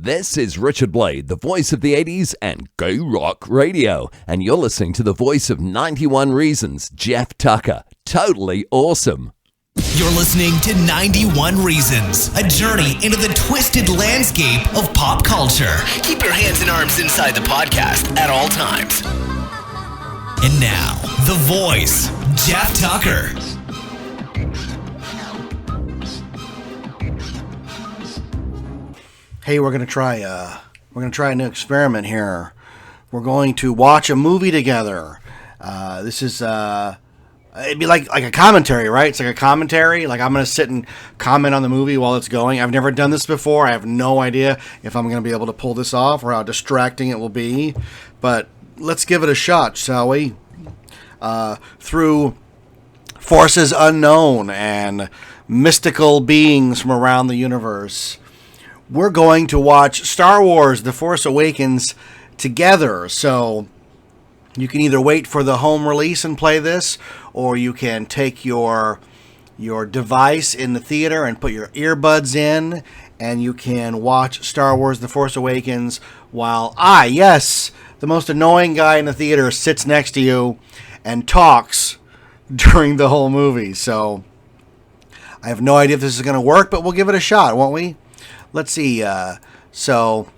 This is Richard Blade, the voice of the 80s and Gay Rock Radio, and you're listening to the voice of 91 Reasons, Jeff Tucker. Totally awesome. You're listening to 91 Reasons, a journey into the twisted landscape of pop culture. Keep your hands and arms inside the podcast at all times. And now, the voice, Jeff Tucker. Hey, we're gonna try a new experiment here. We're going to watch a movie together. This is it'd be like a commentary, right? It's like a commentary. Like I'm gonna sit and comment on the movie while it's going. I've never done this before. I have no idea if I'm gonna be able to pull this off or how distracting it will be. But let's give it a shot, shall we? Through forces unknown and mystical beings from around the universe, we're going to watch Star Wars: The Force Awakens together. So you can either wait for the home release and play this, or you can take your device in the theater and put your earbuds in, and you can watch Star Wars: The Force Awakens while the most annoying guy in the theater, sits next to you and talks during the whole movie. So I have no idea if this is going to work, but we'll give it a shot, won't we? Let's see. So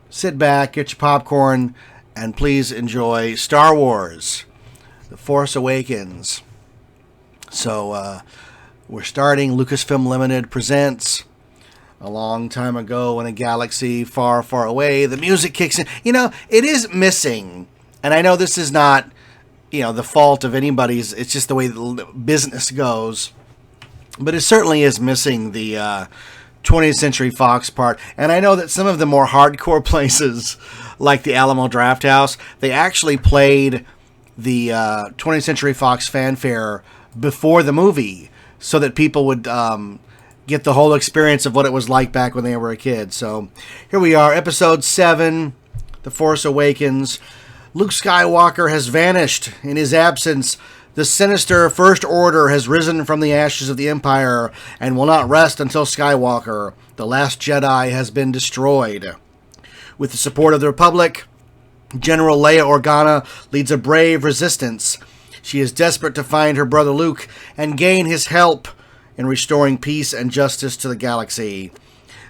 sit back, get your popcorn, and please enjoy Star Wars: The Force Awakens. So we're starting. Lucasfilm Limited presents A Long Time Ago in a Galaxy Far, Far Away. The music kicks in. You know, it is missing. And I know this is not, the fault of anybody's. It's just the way the business goes. But it certainly is missing the 20th Century Fox part. And I know that some of the more hardcore places, like the Alamo Drafthouse, they actually played the 20th Century Fox fanfare before the movie so that people would get the whole experience of what it was like back when they were a kid. So here we are, Episode 7, The Force Awakens. Luke Skywalker has vanished. In his absence, the sinister First Order has risen from the ashes of the Empire and will not rest until Skywalker, the last Jedi, has been destroyed. With the support of the Republic, General Leia Organa leads a brave resistance. She is desperate to find her brother Luke and gain his help in restoring peace and justice to the galaxy.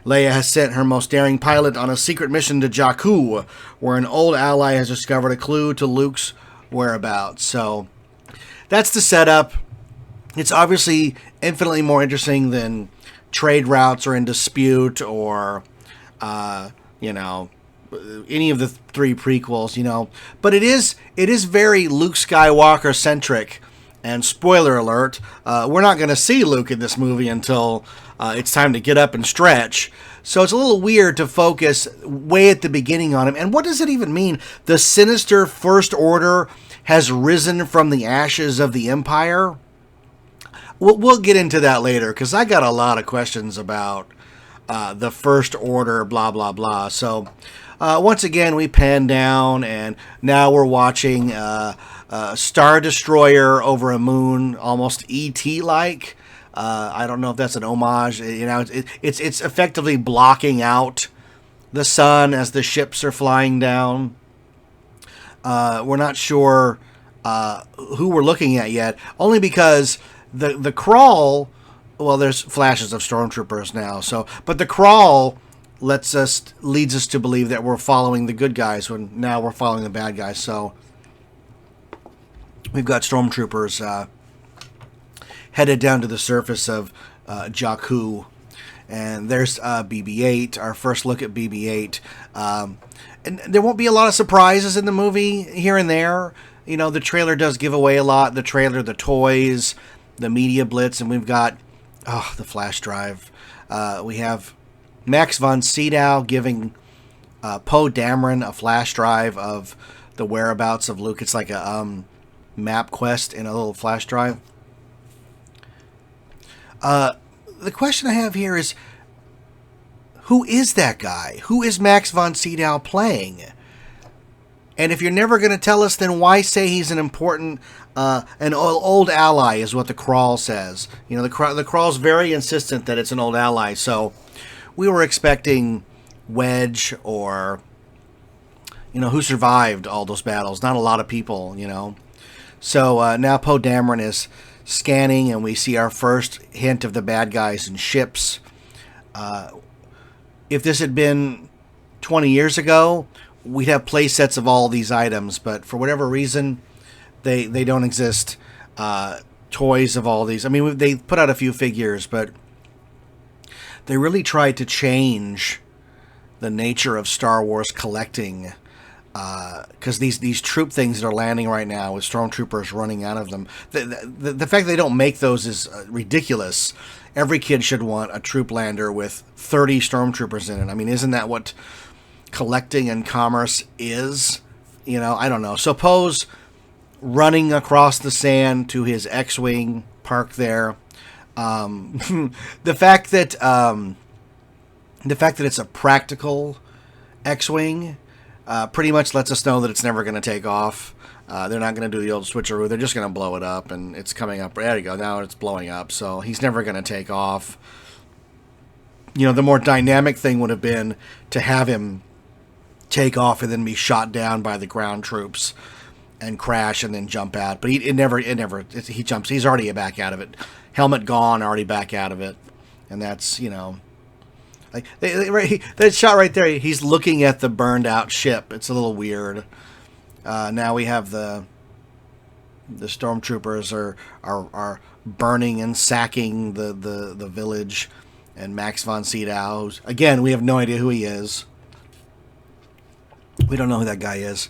Leia has sent her most daring pilot on a secret mission to Jakku, where an old ally has discovered a clue to Luke's whereabouts. So that's the setup. It's obviously infinitely more interesting than trade routes are in dispute or, any of the three prequels, But it is very Luke Skywalker centric. And spoiler alert, we're not going to see Luke in this movie until it's time to get up and stretch. So it's a little weird to focus way at the beginning on him. And what does it even mean? The sinister First Order has risen from the ashes of the Empire? We'll get into that later, because I got a lot of questions about the First Order, blah, blah, blah. So once again, we pan down, and now we're watching Star Destroyer over a moon, almost E.T.-like. I don't know if that's an homage. It's effectively blocking out the sun as the ships are flying down. We're not sure who we're looking at yet, only because the crawl. Well, there's flashes of stormtroopers now. But the crawl leads us to believe that we're following the good guys when now we're following the bad guys. So we've got stormtroopers headed down to the surface of Jakku, and there's BB-8. Our first look at BB-8. And there won't be a lot of surprises in the movie here and there. The trailer does give away a lot. The trailer, the toys, the media blitz, and we've got the flash drive. We have Max von Sydow giving Poe Dameron a flash drive of the whereabouts of Luke. It's like a map quest in a little flash drive. The question I have here is, who is that guy? Who is Max von Sydow playing? And if you're never going to tell us, then why say he's an important, an old ally is what the crawl says. The crawl's very insistent that it's an old ally. So we were expecting Wedge or, who survived all those battles. Not a lot of people, So now Poe Dameron is scanning, and we see our first hint of the bad guys in ships. If this had been 20 years ago, we'd have play sets of all these items, but for whatever reason, they don't exist. Toys of all these. I mean, they put out a few figures, but they really tried to change the nature of Star Wars collecting, because these troop things that are landing right now with stormtroopers running out of them, the fact they don't make those is ridiculous. Every kid should want a troop lander with 30 stormtroopers in it. I mean, isn't that what collecting and commerce is? I don't know. So Poe's running across the sand to his X-wing parked there. The fact that it's a practical X-wing pretty much lets us know that it's never going to take off. They're not going to do the old switcheroo. They're just going to blow it up, and it's coming up. There you go. Now it's blowing up, so he's never going to take off. The more dynamic thing would have been to have him take off and then be shot down by the ground troops and crash and then jump out. But he jumps. He's already back out of it. Helmet gone, already back out of it. And that's, like that shot right there. He's looking at the burned out ship. It's a little weird. Now we have the stormtroopers are burning and sacking the village, and Max von Sydow, who's, again, we have no idea who he is. We don't know who that guy is.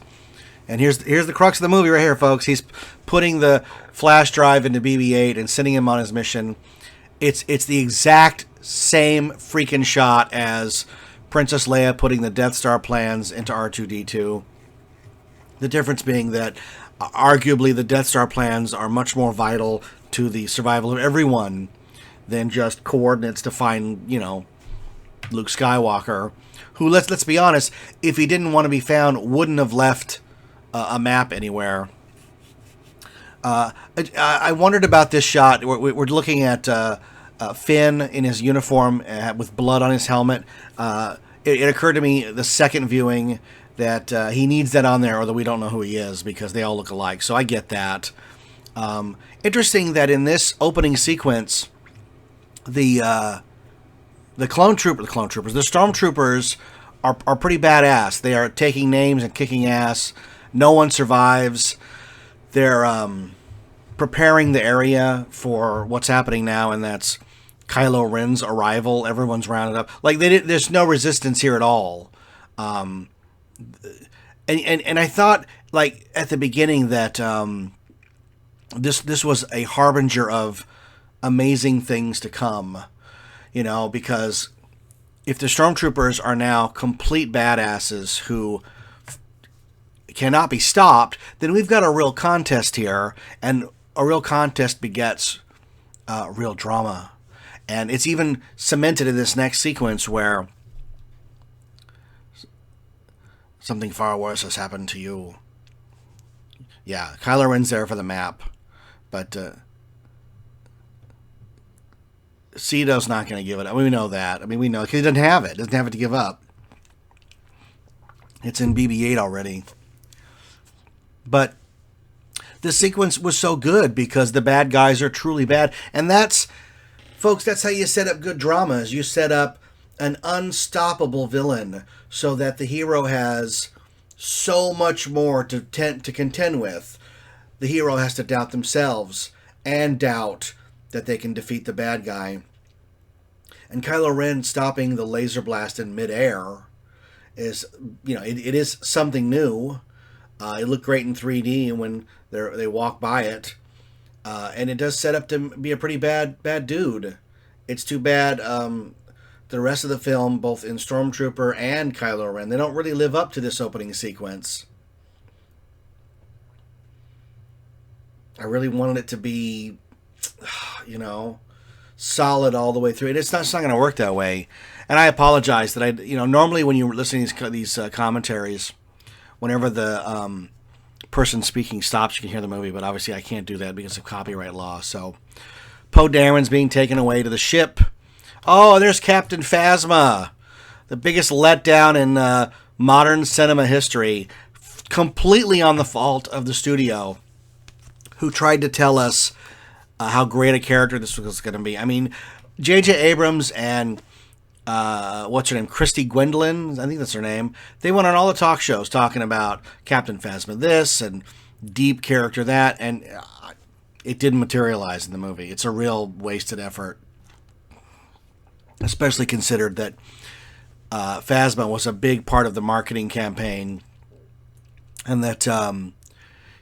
And here's the crux of the movie right here, folks. He's putting the flash drive into BB-8 and sending him on his mission. It's the exact same freaking shot as Princess Leia putting the Death Star plans into R2-D2. The difference being that arguably the Death Star plans are much more vital to the survival of everyone than just coordinates to find, Luke Skywalker, who, let's be honest, if he didn't want to be found, wouldn't have left a map anywhere. I wondered about this shot. We're looking at Finn in his uniform with blood on his helmet. It occurred to me the second viewing that he needs that on there, or that we don't know who he is because they all look alike. So I get that. Interesting that in this opening sequence, the stormtroopers are pretty badass. They are taking names and kicking ass. No one survives. They're preparing the area for what's happening now, and that's Kylo Ren's arrival. Everyone's rounded up. Like there's no resistance here at all. And I thought, like, at the beginning that this was a harbinger of amazing things to come, because if the stormtroopers are now complete badasses who cannot be stopped, then we've got a real contest here, and a real contest begets real drama. And it's even cemented in this next sequence where something far worse has happened to you. Yeah, Kylo Ren's there for the map, but Cito's not going to give it up. We know that. I mean, we know because he doesn't have it. Doesn't have it to give up. It's in BB-8 already. But the sequence was so good because the bad guys are truly bad. And that's, folks, that's how you set up good dramas. You set up an unstoppable villain so that the hero has so much more to contend with. The hero has to doubt themselves and doubt that they can defeat the bad guy. And Kylo Ren stopping the laser blast in midair is, it is something new. It looked great in 3D when they walk by it. And it does set up to be a pretty bad dude. It's too bad the rest of the film, both in Stormtrooper and Kylo Ren, they don't really live up to this opening sequence. I really wanted it to be, solid all the way through. And it's not going to work that way. And I apologize that normally when you're listening to these commentaries, whenever the person speaking stops, you can hear the movie, but obviously I can't do that because of copyright law. So Poe Dameron's being taken away to the ship. Oh, there's Captain Phasma. the biggest letdown in modern cinema history, completely on the fault of the studio, who tried to tell us how great a character this was going to be. I mean, J.J. Abrams and what's her name, Christy Gwendolyn, I think that's her name. They went on all the talk shows talking about Captain Phasma this and deep character that, and it didn't materialize in the movie. It's a real wasted effort, especially considered that Phasma was a big part of the marketing campaign, and that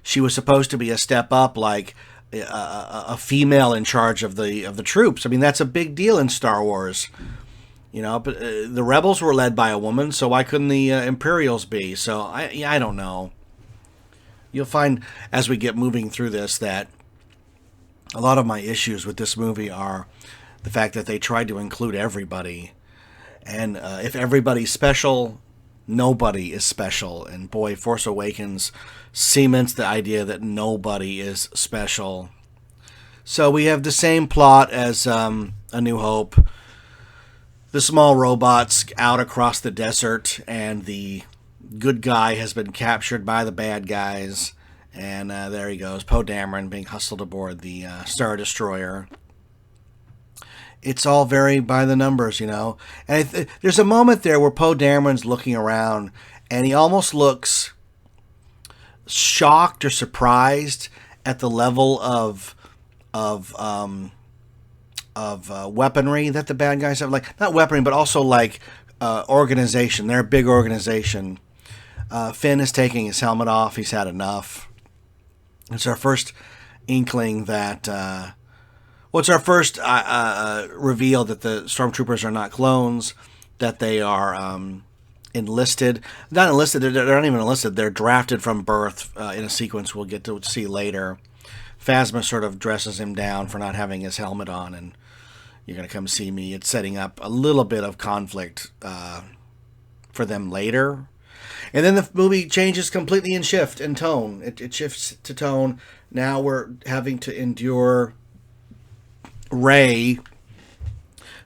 she was supposed to be a step up, like a female in charge of the troops. I mean, that's a big deal in Star Wars. You know, but the rebels were led by a woman, so why couldn't the Imperials be? So I don't know. You'll find as we get moving through this that a lot of my issues with this movie are the fact that they tried to include everybody, and if everybody's special, nobody is special. And boy, Force Awakens cements the idea that nobody is special. So we have the same plot as A New Hope. The small robots out across the desert, and the good guy has been captured by the bad guys. And there he goes, Poe Dameron being hustled aboard the Star Destroyer. It's all very by the numbers, you know. And there's a moment there where Poe Dameron's looking around, and he almost looks shocked or surprised at the level of weaponry that the bad guys have. Like, not weaponry, but also like organization. They're a big organization. Finn is taking his helmet off. He's had enough. It's our first inkling that... it's our first reveal that the Stormtroopers are not clones, that they are enlisted. Not enlisted, they're not even enlisted. They're drafted from birth in a sequence we'll get to see later. Phasma sort of dresses him down for not having his helmet on, and you're going to come see me. It's setting up a little bit of conflict for them later. And then the movie changes completely in tone. It shifts to tone. Now we're having to endure Rey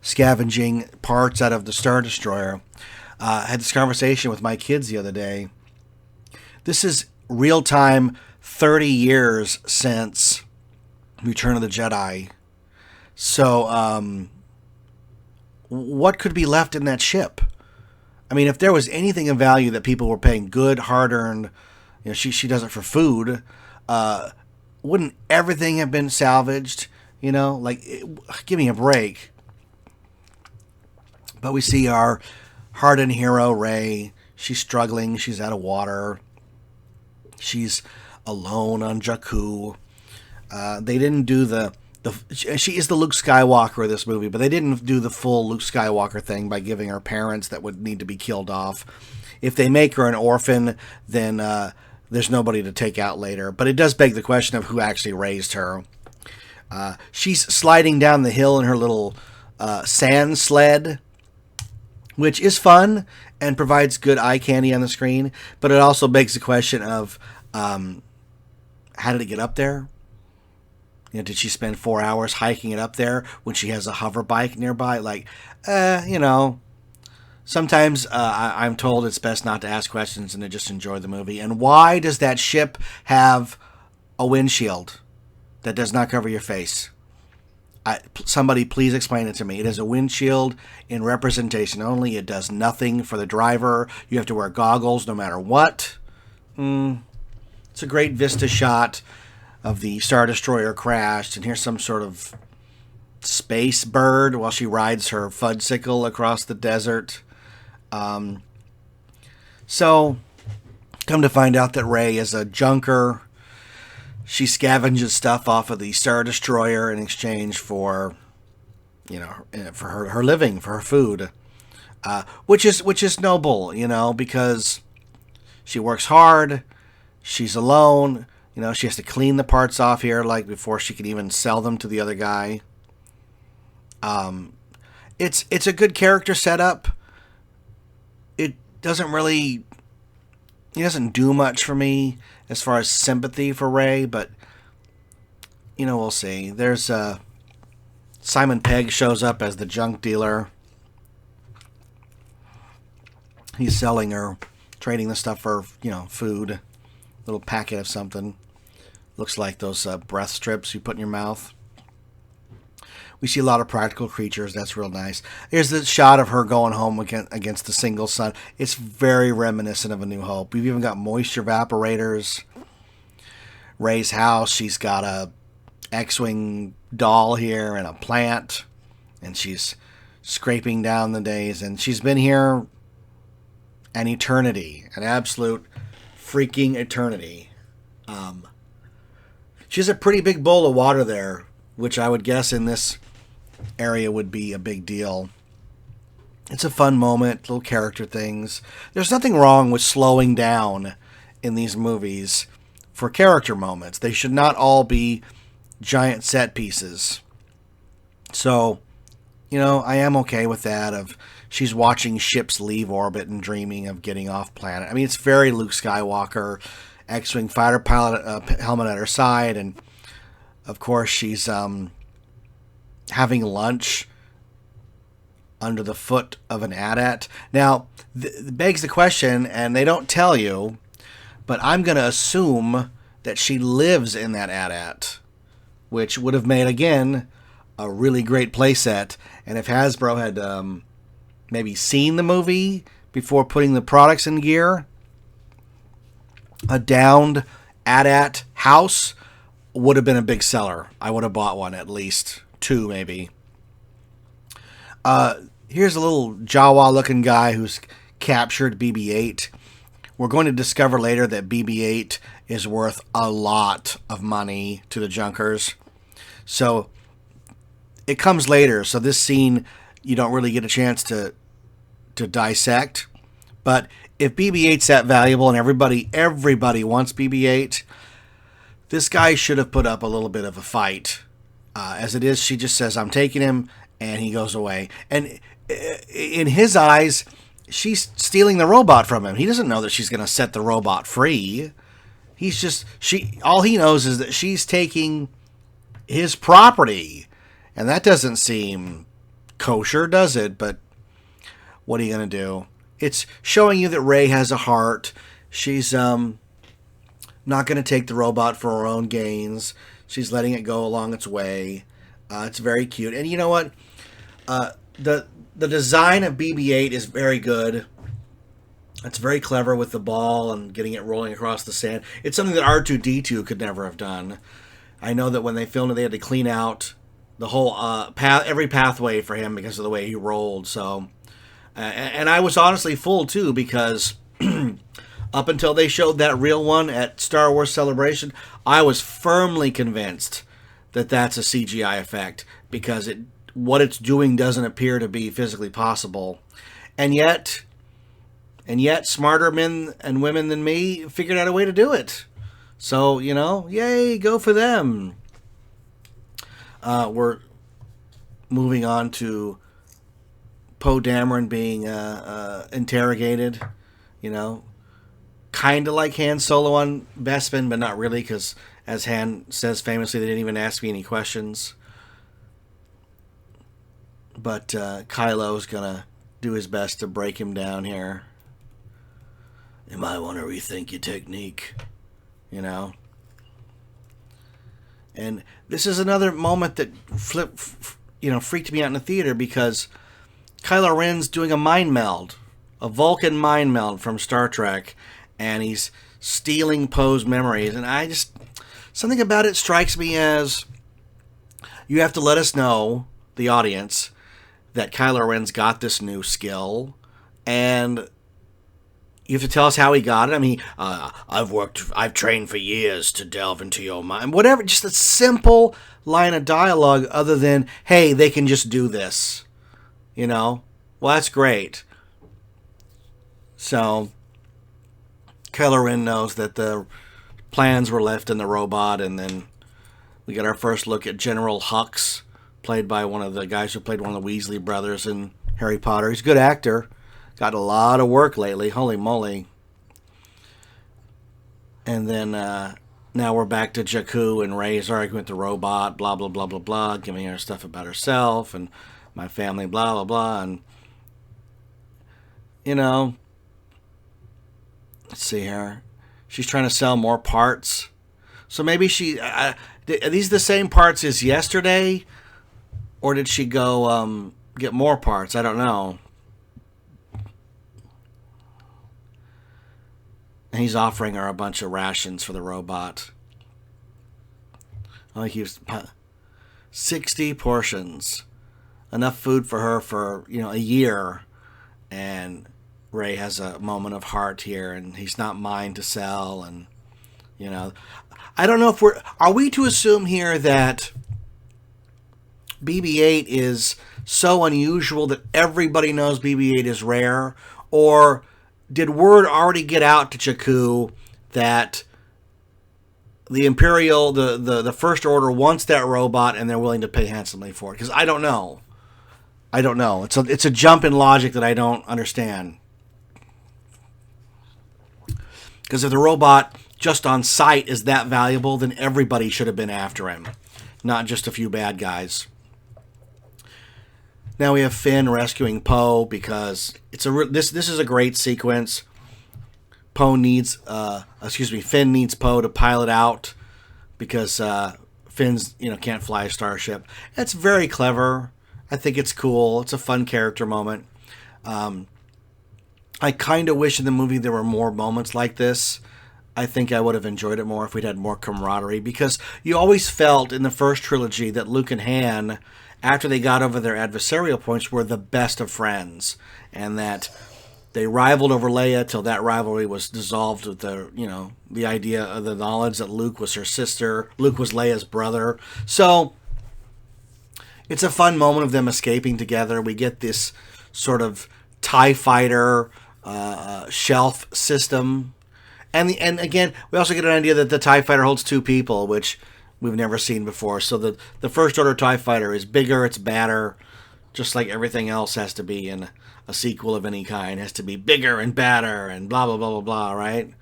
scavenging parts out of the Star Destroyer. I had this conversation with my kids the other day. This is real time, 30 years since Return of the Jedi. So, what could be left in that ship? I mean, if there was anything of value that people were paying good, hard-earned, you know, she does it for food, wouldn't everything have been salvaged? You know, like, give me a break. But we see our hardened hero, Rey. She's struggling. She's out of water. She's alone on Jakku. They didn't do she is the Luke Skywalker of this movie, but they didn't do the full Luke Skywalker thing by giving her parents that would need to be killed off. If they make her an orphan, then there's nobody to take out later. But it does beg the question of who actually raised her. She's sliding down the hill in her little sand sled, which is fun and provides good eye candy on the screen. But it also begs the question of how did it get up there? You know, did she spend 4 hours hiking it up there when she has a hover bike nearby? Like, you know, sometimes I'm told it's best not to ask questions and to just enjoy the movie. And why does that ship have a windshield that does not cover your face? Somebody please explain it to me. It is a windshield in representation only. It does nothing for the driver. You have to wear goggles no matter what. It's a great vista shot of the Star Destroyer crashed, and here's some sort of space bird while she rides her fudsicle across the desert. So, come to find out that Rey is a junker. She scavenges stuff off of the Star Destroyer in exchange for, you know, for her living, for her food, which is noble, you know, because she works hard. She's alone. You know, she has to clean the parts off here, like, before she can even sell them to the other guy. It's a good character setup. It doesn't do much for me as far as sympathy for Rey, but, you know, we'll see. There's, Simon Pegg shows up as the junk dealer. He's selling her, trading the stuff for, food. Little packet of something. Looks like those breath strips you put in your mouth. We see a lot of practical creatures. That's real nice. Here's the shot of her going home against the single sun. It's very reminiscent of A New Hope. We've even got moisture evaporators. Rey's house. She's got a X-Wing doll here and a plant. And she's scraping down the days. And she's been here an eternity. An absolute freaking eternity. She has a pretty big bowl of water there, which I would guess in this area would be a big deal. It's a fun moment, little character things. There's nothing wrong with slowing down in these movies for character moments. They should not all be giant set pieces. So, I am okay with that, of she's watching ships leave orbit and dreaming of getting off planet. I mean, it's very Luke Skywalker, X-Wing fighter pilot helmet at her side, and of course she's having lunch under the foot of an AT-AT. Now, begs the question, and they don't tell you, but I'm going to assume that she lives in that AT-AT, which would have made, again, a really great playset. And if Hasbro had maybe seen the movie before putting the products in gear, a downed AT-AT house would have been a big seller. I would have bought one, at least 2 maybe. Here's a little Jawa-looking guy who's captured BB-8. We're going to discover later that BB-8 is worth a lot of money to the Junkers. So it comes later. So this scene, you don't really get a chance to dissect. But if BB-8's that valuable and everybody wants BB-8, this guy should have put up a little bit of a fight. As it is, she just says, "I'm taking him," and he goes away. And in his eyes, she's stealing the robot from him. He doesn't know that she's going to set the robot free. All he knows is that she's taking his property. And that doesn't seem kosher, does it? But what are you going to do? It's showing you that Rey has a heart. She's not going to take the robot for her own gains. She's letting it go along its way. It's very cute. And you know what? The design of BB-8 is very good. It's very clever with the ball and getting it rolling across the sand. It's something that R2-D2 could never have done. I know that when they filmed it, they had to clean out the whole every pathway for him because of the way he rolled. So, and I was honestly fooled too, because up until they showed that real one at Star Wars Celebration, I was firmly convinced that that's a CGI effect, because what it's doing doesn't appear to be physically possible. And yet smarter men and women than me figured out a way to do it. So, yay, go for them. We're moving on to Poe Dameron being interrogated, kind of like Han Solo on Bespin, but not really, because as Han says famously, they didn't even ask me any questions. But Kylo's going to do his best to break him down here. You might want to rethink your technique, And this is another moment that freaked me out in the theater, because Kylo Ren's doing a mind meld, a Vulcan mind meld from Star Trek, and he's stealing Poe's memories. And something about it strikes me as, you have to let us know, the audience, that Kylo Ren's got this new skill, and you have to tell us how he got it. I mean, I've trained for years to delve into your mind. Whatever, just a simple line of dialogue other than, hey, they can just do this. Well, that's great. So, Kylo Ren knows that the plans were left in the robot, and then we get our first look at General Hux, played by one of the guys who played one of the Weasley brothers in Harry Potter. He's a good actor. Got a lot of work lately. Holy moly. And then now we're back to Jakku, and Rey's arguing with the robot, blah, blah, blah, blah, blah, giving her stuff about herself and my family, blah, blah, blah. And, Let's see here. She's trying to sell more parts. So maybe are these the same parts as yesterday? Or did she go get more parts? I don't know. And he's offering her a bunch of rations for the robot. Oh, he was 60 portions. Enough food for her for, a year. And Rey has a moment of heart here, and he's not mine to sell. And, I don't know if are we to assume here that BB-8 is so unusual that everybody knows BB-8 is rare? Or did word already get out to Jakku that the Imperial, the First Order wants that robot and they're willing to pay handsomely for it? Because I don't know. It's a jump in logic that I don't understand. Because if the robot just on sight is that valuable, then everybody should have been after him, not just a few bad guys. Now we have Finn rescuing Poe because this is a great sequence. Finn needs Poe to pilot out because Finn's can't fly a starship. That's very clever. I think it's cool. It's a fun character moment. I kind of wish in the movie there were more moments like this. I think I would have enjoyed it more if we'd had more camaraderie, because you always felt in the first trilogy that Luke and Han, after they got over their adversarial points, were the best of friends, and that they rivaled over Leia till that rivalry was dissolved with the idea of the knowledge that Luke was her sister, Luke was Leia's brother. So it's a fun moment of them escaping together. We get this sort of TIE fighter shelf system. And again, we also get an idea that the TIE fighter holds two people, which we've never seen before. So the First Order TIE fighter is bigger, it's badder, just like everything else has to be in a sequel of any kind. It has to be bigger and badder and blah, blah, blah, blah, blah, right?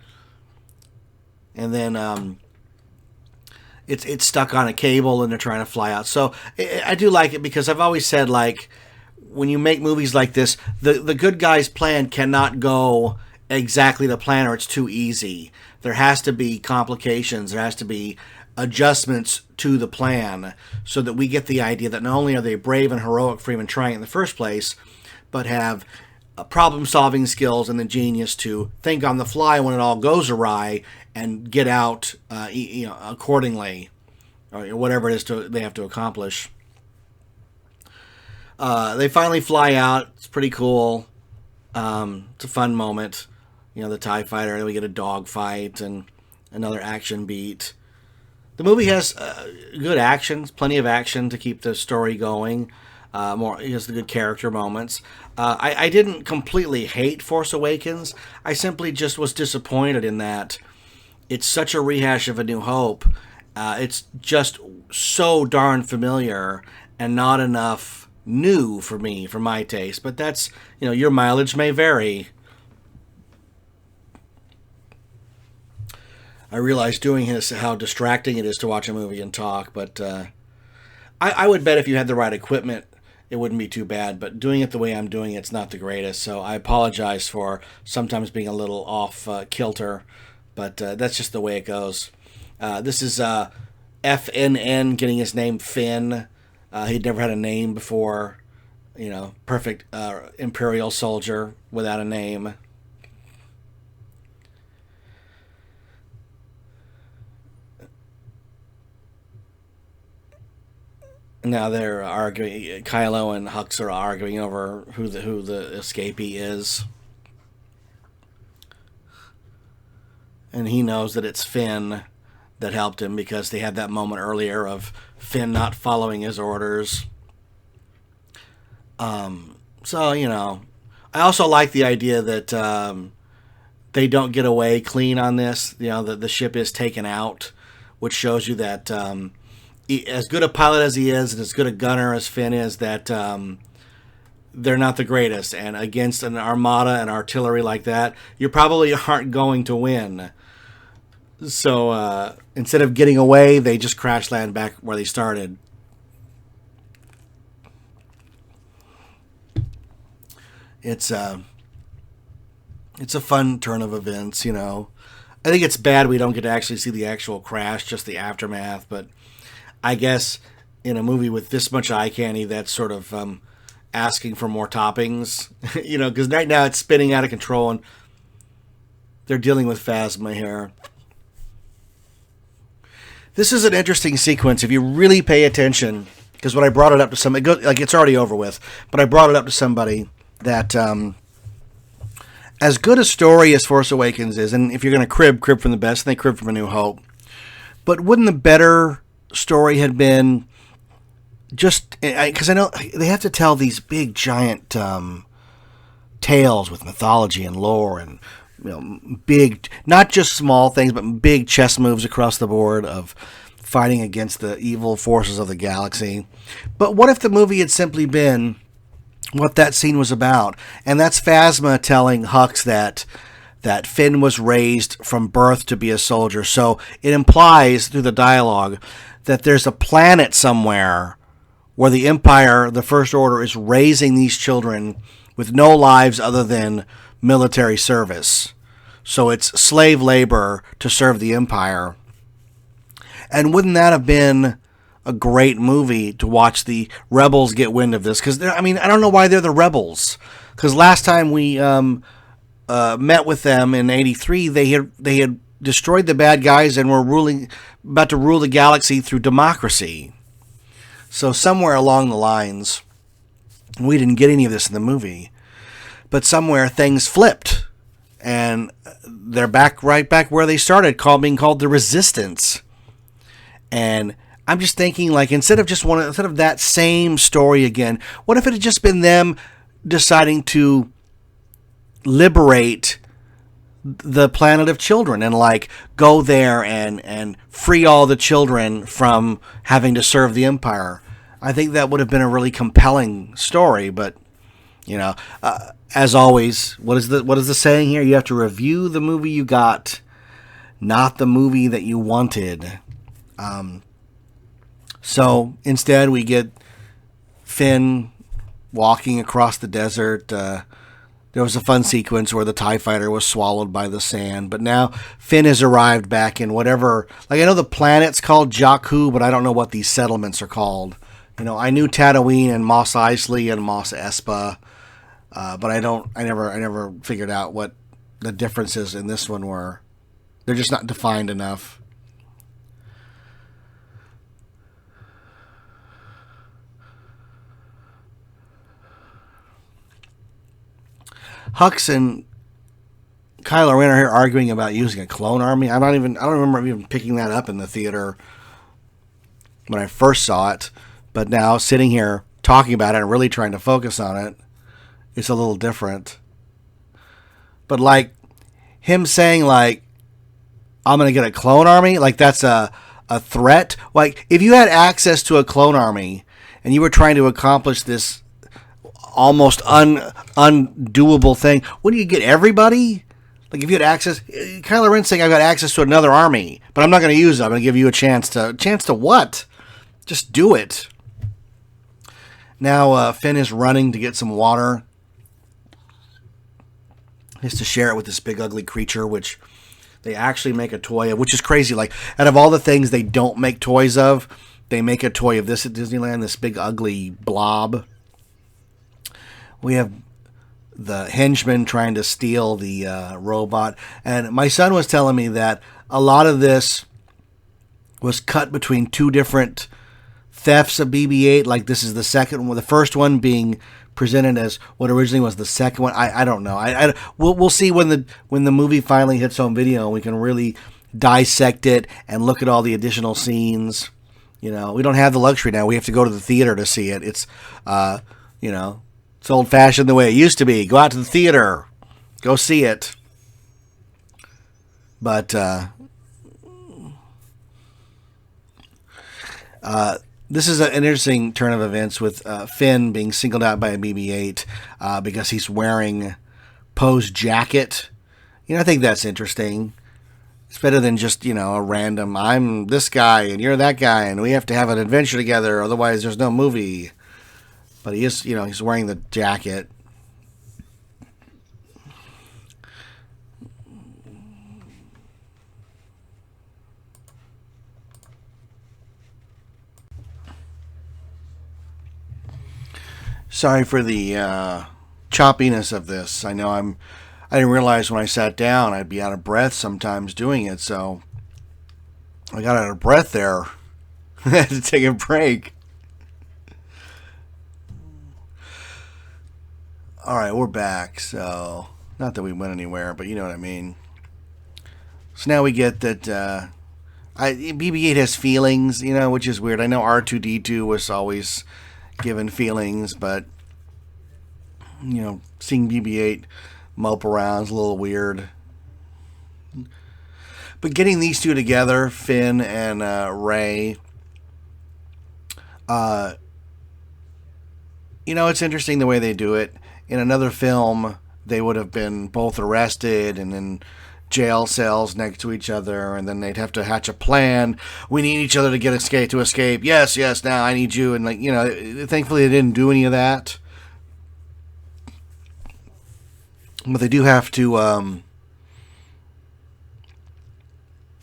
And then it's stuck on a cable and they're trying to fly out. So I do like it because I've always said, like, when you make movies like this, the good guy's plan cannot go exactly to plan or it's too easy. There has to be complications. There has to be adjustments to the plan so that we get the idea that not only are they brave and heroic for even trying it in the first place, but have problem-solving skills and the genius to think on the fly when it all goes awry and get out accordingly, or whatever it is they have to accomplish. They finally fly out. It's pretty cool. It's a fun moment. The TIE fighter, then we get a dog fight and another action beat. The movie has good action, plenty of action to keep the story going. It has the good character moments. I didn't completely hate Force Awakens. I simply just was disappointed in that it's such a rehash of A New Hope. It's just so darn familiar and not enough new for me, for my taste. But that's, your mileage may vary. I realize doing this how distracting it is to watch a movie and talk, but I would bet if you had the right equipment, it wouldn't be too bad. But doing it the way I'm doing it's not the greatest, so I apologize for sometimes being a little off kilter, but that's just the way it goes. This is FNN getting his name Finn. He'd never had a name before. Perfect Imperial soldier without a name. Now they're arguing. Kylo and Hux are arguing over who the escapee is, and he knows that it's Finn that helped him because they had that moment earlier of Finn not following his orders. So I also like the idea that they don't get away clean on this. The ship is taken out, which shows you that. As good a pilot as he is and as good a gunner as Finn is, that they're not the greatest. And against an armada and artillery like that, you probably aren't going to win. So instead of getting away, they just crash land back where they started. It's It's a fun turn of events, you know. I think it's bad we don't get to actually see the actual crash, just the aftermath. But I guess in a movie with this much eye candy, that's sort of asking for more toppings, you know, because right now it's spinning out of control and they're dealing with Phasma here. This is an interesting sequence if you really pay attention, because when I brought it up to somebody, like it's already over with, but I brought it up to somebody that as good a story as Force Awakens is, and if you're going to crib from the best, and they crib from A New Hope, but wouldn't the better story have been just, because I know they have to tell these big giant tales with mythology and lore and, you know, big, not just small things, but big chess moves across the board of fighting against the evil forces of the galaxy. But what if the movie had simply been what that scene was about? And that's Phasma telling Hux that Finn was raised from birth to be a soldier. So it implies through the dialogue that there's a planet somewhere where the Empire, the First Order, is raising these children with no lives other than military service. So it's slave labor to serve the Empire. And wouldn't that have been a great movie to watch the rebels get wind of this? Because, I mean, I don't know why they're the rebels. Because last time we met with them in '83, they had destroyed the bad guys and were about to rule the galaxy through democracy. So somewhere along the lines, we didn't get any of this in the movie, but somewhere things flipped, and they're right back where they started, being called the Resistance. And I'm just thinking, like, instead of that same story again, what if it had just been them deciding to liberate the planet of children and, like, go there and free all the children from having to serve the Empire? I think that would have been a really compelling story. But, you know, as always, what is the saying here? You have to review the movie you got, not the movie that you wanted. So instead we get Finn walking across the desert. There was a fun sequence where the TIE fighter was swallowed by the sand, but now Finn has arrived back in whatever, like, I know the planet's called Jakku, but I don't know what these settlements are called. You know, I knew Tatooine and Mos Eisley and Mos Espa, but I never figured out what the differences in this one were. They're just not defined enough. Hux and Kylo Ren are here arguing about using a clone army. I don't remember even picking that up in the theater when I first saw it, but now sitting here talking about it and really trying to focus on it, it's a little different. But, like, him saying, like, I'm going to get a clone army, like, that's a threat. Like, if you had access to a clone army and you were trying to accomplish this almost undoable thing, wouldn't you get everybody? Like, if you had access, Kylo Ren saying, I've got access to another army, but I'm not going to use it. I'm going to give you a chance to what? Just do it. Now Finn is running to get some water. He has to share it with this big ugly creature, which they actually make a toy of, which is crazy. Like, out of all the things they don't make toys of, they make a toy of this at Disneyland, this big ugly blob. We have the henchman trying to steal the robot. And my son was telling me that a lot of this was cut between two different thefts of BB-8. Like, this is the second one. The first one being presented as what originally was the second one. I don't know. We'll see when the movie finally hits home video and we can really dissect it and look at all the additional scenes. You know, we don't have the luxury now. We have to go to the theater to see it. It's, you know, it's old-fashioned the way it used to be. Go out to the theater. Go see it. But this is an interesting turn of events with Finn being singled out by a BB-8 because he's wearing Poe's jacket. You know, I think that's interesting. It's better than just, you know, a random, I'm this guy and you're that guy and we have to have an adventure together, otherwise there's no movie. But he is, you know, he's wearing the jacket. Sorry for the choppiness of this. I didn't realize when I sat down I'd be out of breath sometimes doing it, so I got out of breath there. I had to take a break. Alright, we're back, so not that we went anywhere, but you know what I mean. So now we get that BB-8 has feelings, which is weird. I know R2-D2 was always given feelings, but seeing BB-8 mope around is a little weird. But getting these two together, Finn and Rey, it's interesting the way they do it. In another film, they would have been both arrested and in jail cells next to each other, and then they'd have to hatch a plan. We need each other to escape. Yes, now I need you. And thankfully they didn't do any of that. But they do have to,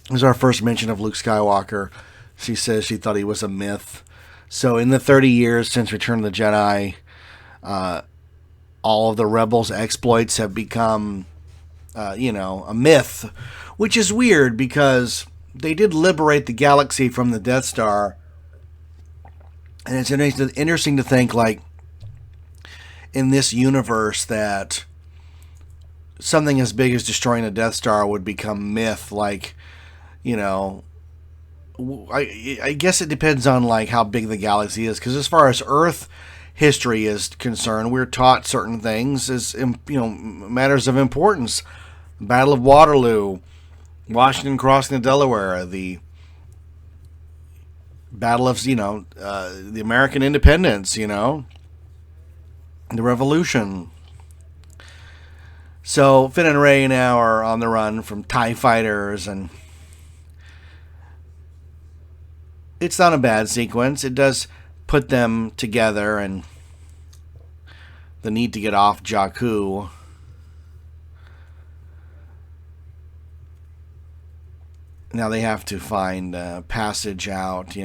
this is our first mention of Luke Skywalker. She says she thought he was a myth. So in the 30 years since Return of the Jedi, all of the rebels' exploits have become, a myth, which is weird because they did liberate the galaxy from the Death Star. And it's interesting to think, in this universe that something as big as destroying a Death Star would become myth. I guess it depends on how big the galaxy is, because as far as Earth history is concerned, we're taught certain things as matters of importance. Battle of Waterloo, Washington crossing the Delaware, the Battle of the American Independence, the Revolution. So Finn and Rey now are on the run from TIE fighters, and it's not a bad sequence. It does put them together, and the need to get off Jakku. Now they have to find a passage out,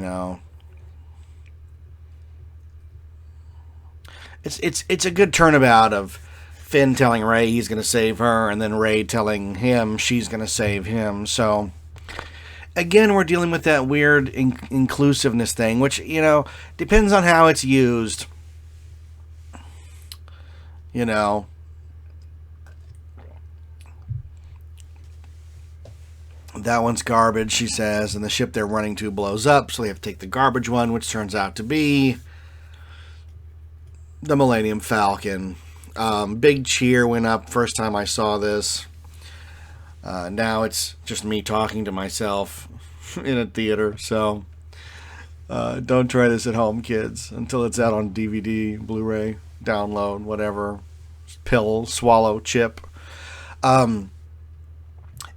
It's a good turnabout of Finn telling Rey he's going to save her, and then Rey telling him she's going to save him. So again, we're dealing with that weird inclusiveness thing, which, depends on how it's used. That one's garbage, she says, and the ship they're running to blows up, so they have to take the garbage one, which turns out to be the Millennium Falcon. Big cheer went up first time I saw this. Now it's just me talking to myself in a theater, so don't try this at home, kids, until it's out on DVD, Blu Ray, download, whatever, pill, swallow, chip.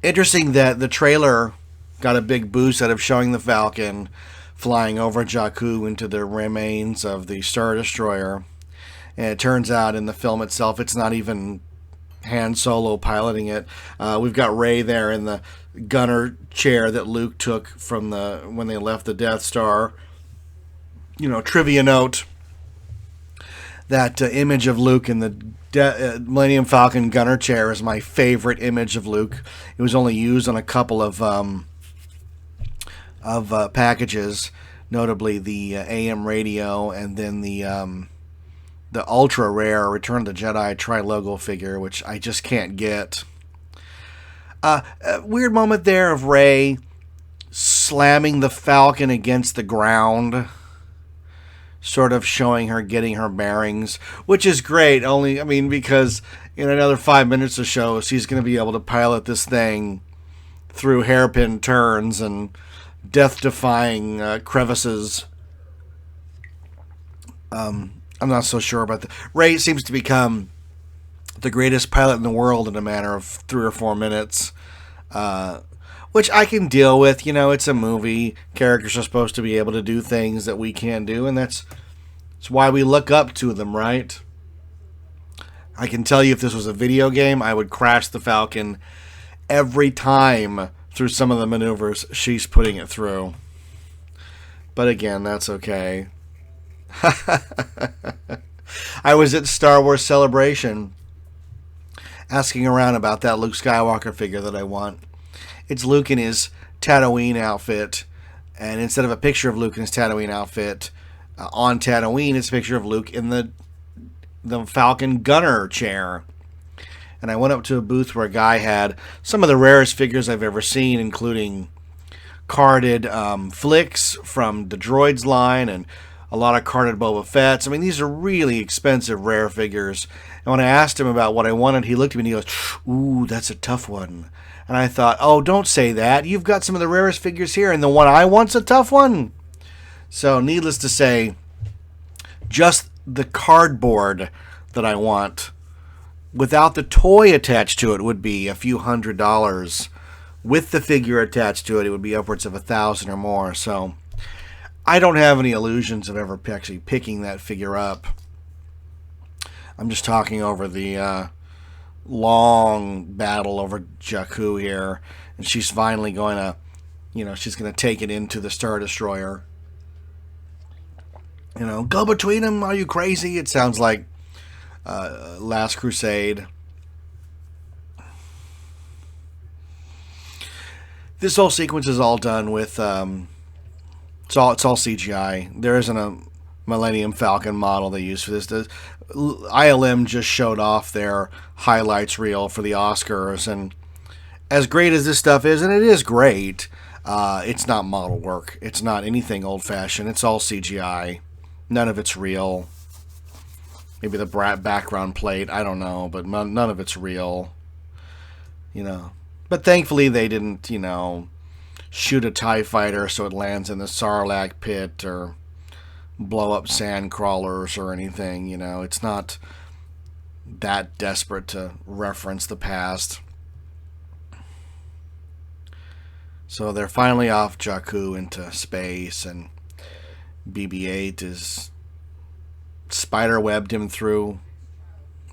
Interesting that the trailer got a big boost out of showing the Falcon flying over Jakku into the remains of the Star Destroyer. And it turns out in the film itself, it's not even Han Solo piloting it. We've got Rey there in the gunner chair that Luke took from when they left the Death Star. Trivia note, that image of Luke in the Millennium Falcon gunner chair is my favorite image of Luke. It was only used on a couple of packages, notably the AM radio, and then the ultra rare Return of the Jedi tri-logo figure, which I just can't get. A weird moment there of Rey slamming the Falcon against the ground, sort of showing her getting her bearings, which is great, because in another 5 minutes or so, she's going to be able to pilot this thing through hairpin turns and death-defying crevices. I'm not so sure about that. Rey seems to become the greatest pilot in the world in a matter of 3 or 4 minutes, which I can deal with. It's a movie. Characters are supposed to be able to do things that we can't do, and that's why we look up to them, right? I can tell you if this was a video game, I would crash the Falcon every time through some of the maneuvers she's putting it through. But again, that's okay. I was at Star Wars Celebration asking around about that Luke Skywalker figure that I want. It's Luke in his Tatooine outfit, and instead of a picture of Luke in his Tatooine outfit on Tatooine, it's a picture of Luke in the Falcon gunner chair. And I went up to a booth where a guy had some of the rarest figures I've ever seen, including carded flicks from the Droids line and a lot of carded Boba Fett's. I mean, these are really expensive, rare figures. And when I asked him about what I wanted, he looked at me and he goes, "Ooh, that's a tough one." And I thought, oh, don't say that. You've got some of the rarest figures here, and the one I want's a tough one. So, needless to say, just the cardboard that I want, without the toy attached to it, would be a few $100s. With the figure attached to it, it would be upwards of $1,000 or more. So, I don't have any illusions of ever actually picking that figure up. I'm just talking over the long battle over Jakku here, and she's finally going to, she's going to take it into the Star Destroyer. Go between them, are you crazy? It sounds like Last Crusade. This whole sequence is all done with, it's all CGI. There isn't a Millennium Falcon model they use for this. ILM just showed off their highlights reel for the Oscars, and as great as this stuff is, and it is great, it's not model work. It's not anything old-fashioned. It's all CGI. None of it's real. Maybe the background plate, I don't know, but none of it's real. But thankfully they didn't, shoot a TIE fighter so it lands in the Sarlacc pit or blow up sand crawlers or anything. It's not that desperate to reference the past. So they're finally off Jakku into space, and BB-8 is spider-webbed him through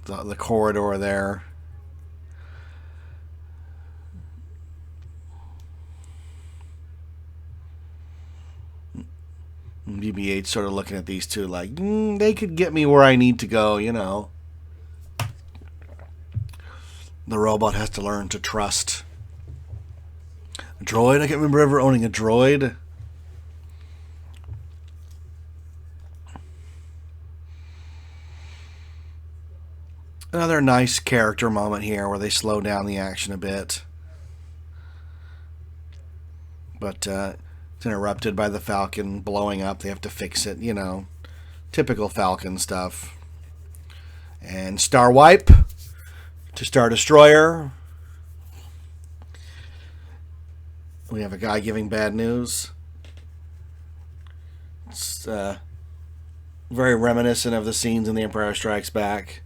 the corridor there. BB-8 sort of looking at these two like, they could get me where I need to go, The robot has to learn to trust. A droid? I can't remember ever owning a droid. Another nice character moment here where they slow down the action a bit. But, it's interrupted by the Falcon blowing up. They have to fix it, typical Falcon stuff. And Star Wipe to Star Destroyer. We have a guy giving bad news. It's very reminiscent of the scenes in The Empire Strikes Back.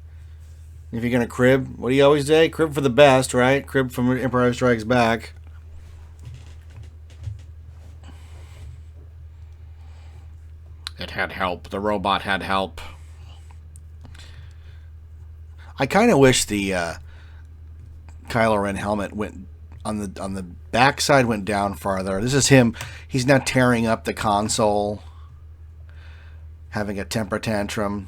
If you're going to crib, what do you always say? Crib for the best, right? Crib from Empire Strikes Back. It had help. The robot had help. I kind of wish the Kylo Ren helmet went on the backside, went down farther. This is him. He's now tearing up the console, having a temper tantrum.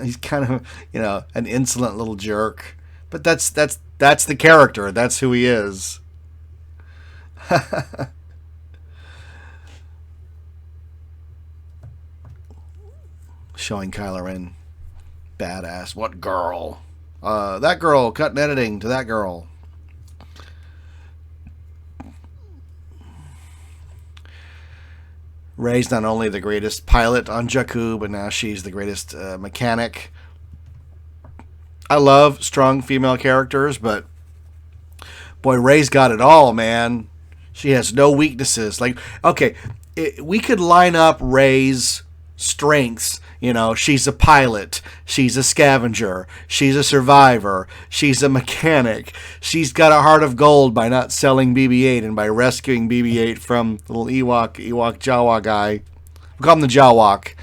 He's kind of, an insolent little jerk. But that's the character. That's who he is. Showing Kylo Ren badass. What girl? That girl. Cut and editing to that girl. Rey's not only the greatest pilot on Jakku, but now she's the greatest mechanic. I love strong female characters, but boy, Rey's got it all, man. She has no weaknesses. Like, okay, we could line up Rey's strengths. She's a pilot, she's a scavenger, she's a survivor, she's a mechanic, she's got a heart of gold by not selling BB-8 and by rescuing BB-8 from the little Ewok Jawa guy. We call him the Jawok.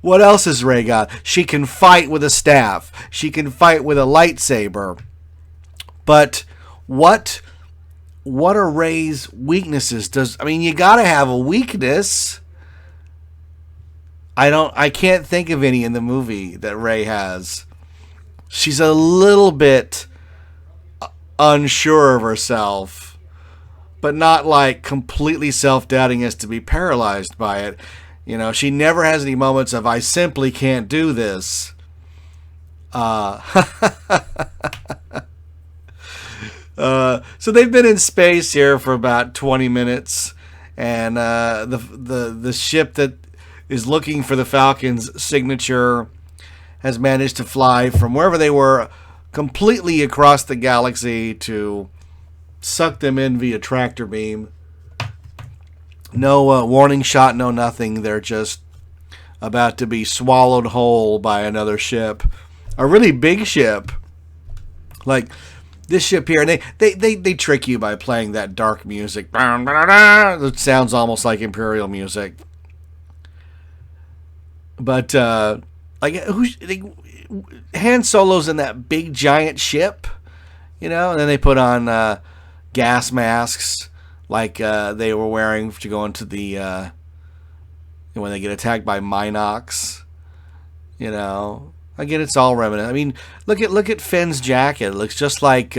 What else has Rey got? She can fight with a staff, she can fight with a lightsaber. But what are Rey's weaknesses? You gotta have a weakness. I can't think of any in the movie that Rey has. She's a little bit unsure of herself, but not like completely self-doubting as to be paralyzed by it. You know, she never has any moments of I simply can't do this. So they've been in space here for about 20 minutes, and the ship that is looking for the Falcon's signature has managed to fly from wherever they were completely across the galaxy to suck them in via tractor beam. No warning shot, no nothing. They're just about to be swallowed whole by another ship. A really big ship. Like this ship here. And they trick you by playing that dark music. It sounds almost like Imperial music. But Han Solo's in that big giant ship, you know, and then they put on gas masks like they were wearing to go into the when they get attacked by Minox, you know. Again, it's all reminiscent. I mean, look at Finn's jacket. It looks just like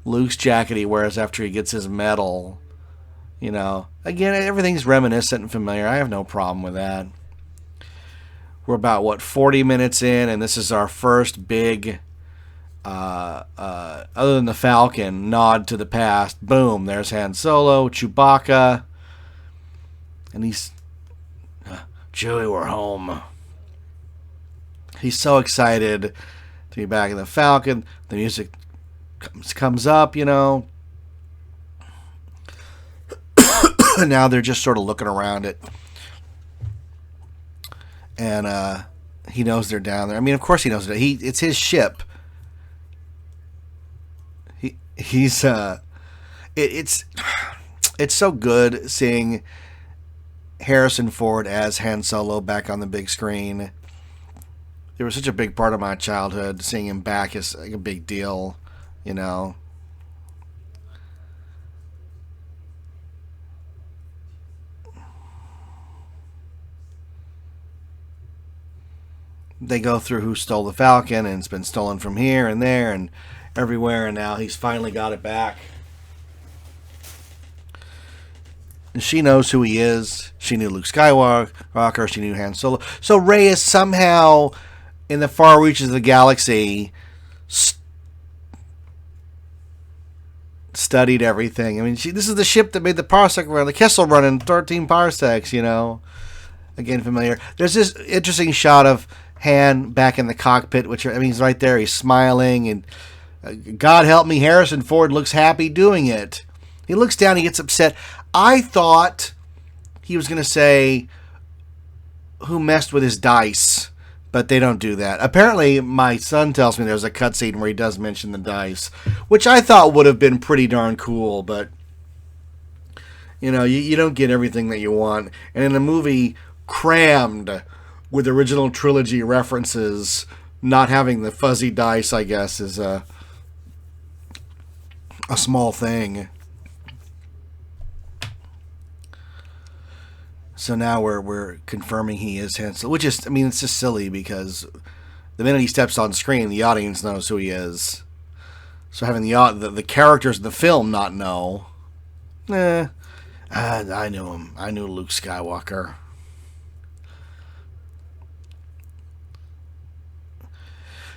Luke's jacket he wears after he gets his medal, you know. Again, everything's reminiscent and familiar. I have no problem with that. We're about, 40 minutes in, and this is our first big, other than the Falcon, nod to the past. Boom, there's Han Solo, Chewbacca, and he's, Chewie, we're home. He's so excited to be back in the Falcon. The music comes up, you know. Now they're just sort of looking around it. And he knows they're down there. I mean, of course he knows it. It's his ship. It's so good seeing Harrison Ford as Han Solo back on the big screen. It was such a big part of my childhood. Seeing him back is like a big deal, you know. They go through who stole the Falcon, and it's been stolen from here and there and everywhere, and now he's finally got it back. And she knows who he is. She knew Luke Skywalker. She knew Han Solo. So Rey is somehow in the far reaches of the galaxy studied everything. I mean, this is the ship that made the parsec run, the Kessel run in 13 parsecs, you know. Again, familiar. There's this interesting shot of Han back in the cockpit, which, I mean, he's right there. He's smiling, and God help me, Harrison Ford looks happy doing it. He looks down, he gets upset. I thought he was going to say, who messed with his dice? But they don't do that. Apparently, my son tells me there's a cutscene where he does mention the dice, which I thought would have been pretty darn cool, but, you know, you don't get everything that you want. And in a movie crammed with original trilogy references, not having the fuzzy dice, I guess, is a small thing. So now we're confirming he is Han Solo, which is, I mean, it's just silly because the minute he steps on screen, the audience knows who he is. So having the characters in the film not know, I knew him. I knew Luke Skywalker.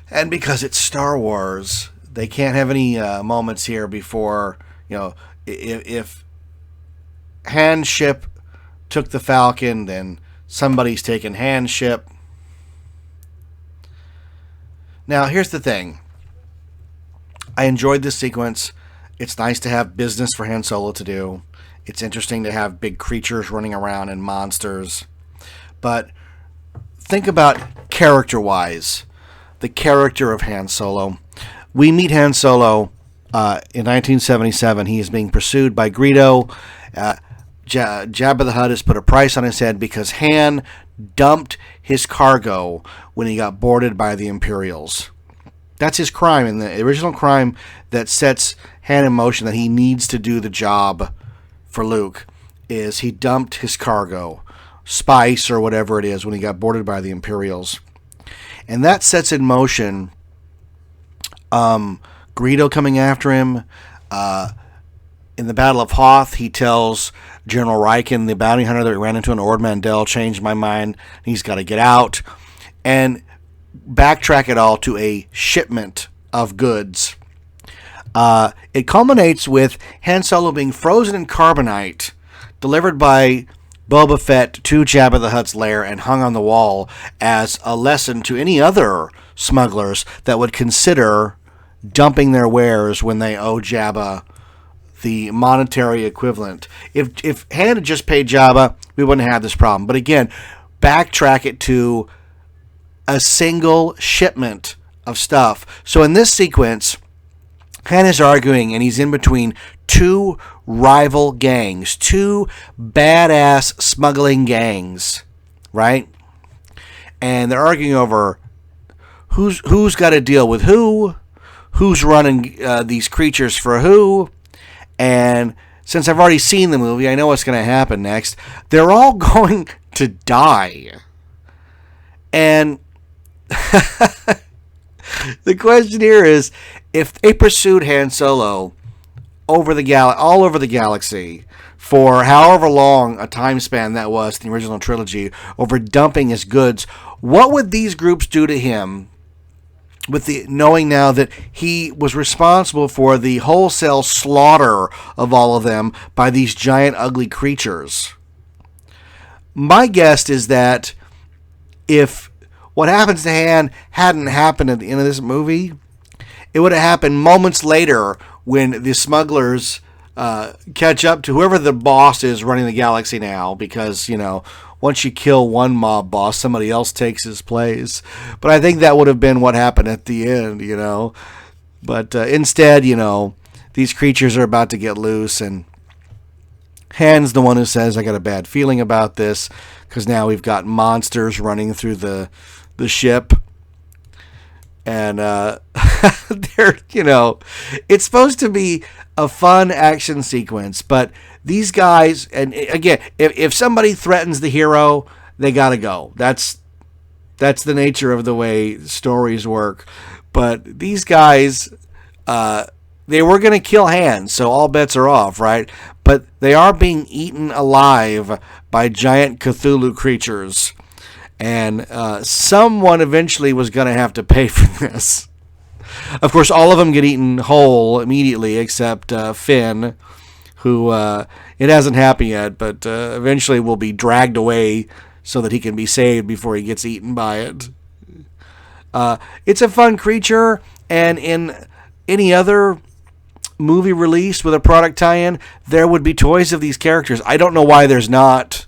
And because it's Star Wars, they can't have any moments here before, you know, if Han's ship took the Falcon, then somebody's taken Han's ship. Now, here's the thing. I enjoyed this sequence. It's nice to have business for Han Solo to do. It's interesting to have big creatures running around and monsters. But think about character-wise, the character of Han Solo. We meet Han Solo in 1977. He is being pursued by Greedo. Jabba the Hutt has put a price on his head because Han dumped his cargo when he got boarded by the Imperials. That's his crime, and the original crime that sets Han in motion that he needs to do the job for Luke is he dumped his cargo spice or whatever it is when he got boarded by the Imperials. And that sets in motion Greedo coming after him. In the Battle of Hoth, he tells General Riken, the bounty hunter that we ran into in Ord Mantell, changed my mind. He's got to get out. And backtrack it all to a shipment of goods. It culminates with Han Solo being frozen in carbonite, delivered by Boba Fett to Jabba the Hutt's lair and hung on the wall as a lesson to any other smugglers that would consider dumping their wares when they owe Jabba the monetary equivalent. If Han had just paid Jabba, we wouldn't have this problem. But again, backtrack it to a single shipment of stuff. So in this sequence, Han is arguing, and he's in between two rival gangs, two badass smuggling gangs, right? And they're arguing over who's got to deal with who's running these creatures for who. And since I've already seen the movie, I know what's going to happen next. They're all going to die. And the question here is, if they pursued Han Solo all over the galaxy for however long a time span that was in the original trilogy, over dumping his goods, what would these groups do to him with the knowing now that he was responsible for the wholesale slaughter of all of them by these giant ugly creatures? My guess is that if what happens to Han hadn't happened at the end of this movie, it would have happened moments later when the smugglers catch up to whoever the boss is running the galaxy now, because, once you kill one mob boss, somebody else takes his place. But I think that would have been what happened at the end, But instead, these creatures are about to get loose, and Han's the one who says, I got a bad feeling about this, because now we've got monsters running through the ship. And they're, it's supposed to be a fun action sequence, but these guys, and again, if somebody threatens the hero, they gotta go. That's the nature of the way stories work. But these guys, they were gonna kill Han, so all bets are off, right? But they are being eaten alive by giant Cthulhu creatures. And someone eventually was going to have to pay for this. Of course, all of them get eaten whole immediately, except Finn, who it hasn't happened yet, but eventually will be dragged away so that he can be saved before he gets eaten by it. It's a fun creature, and in any other movie release with a product tie-in, there would be toys of these characters. I don't know why there's not.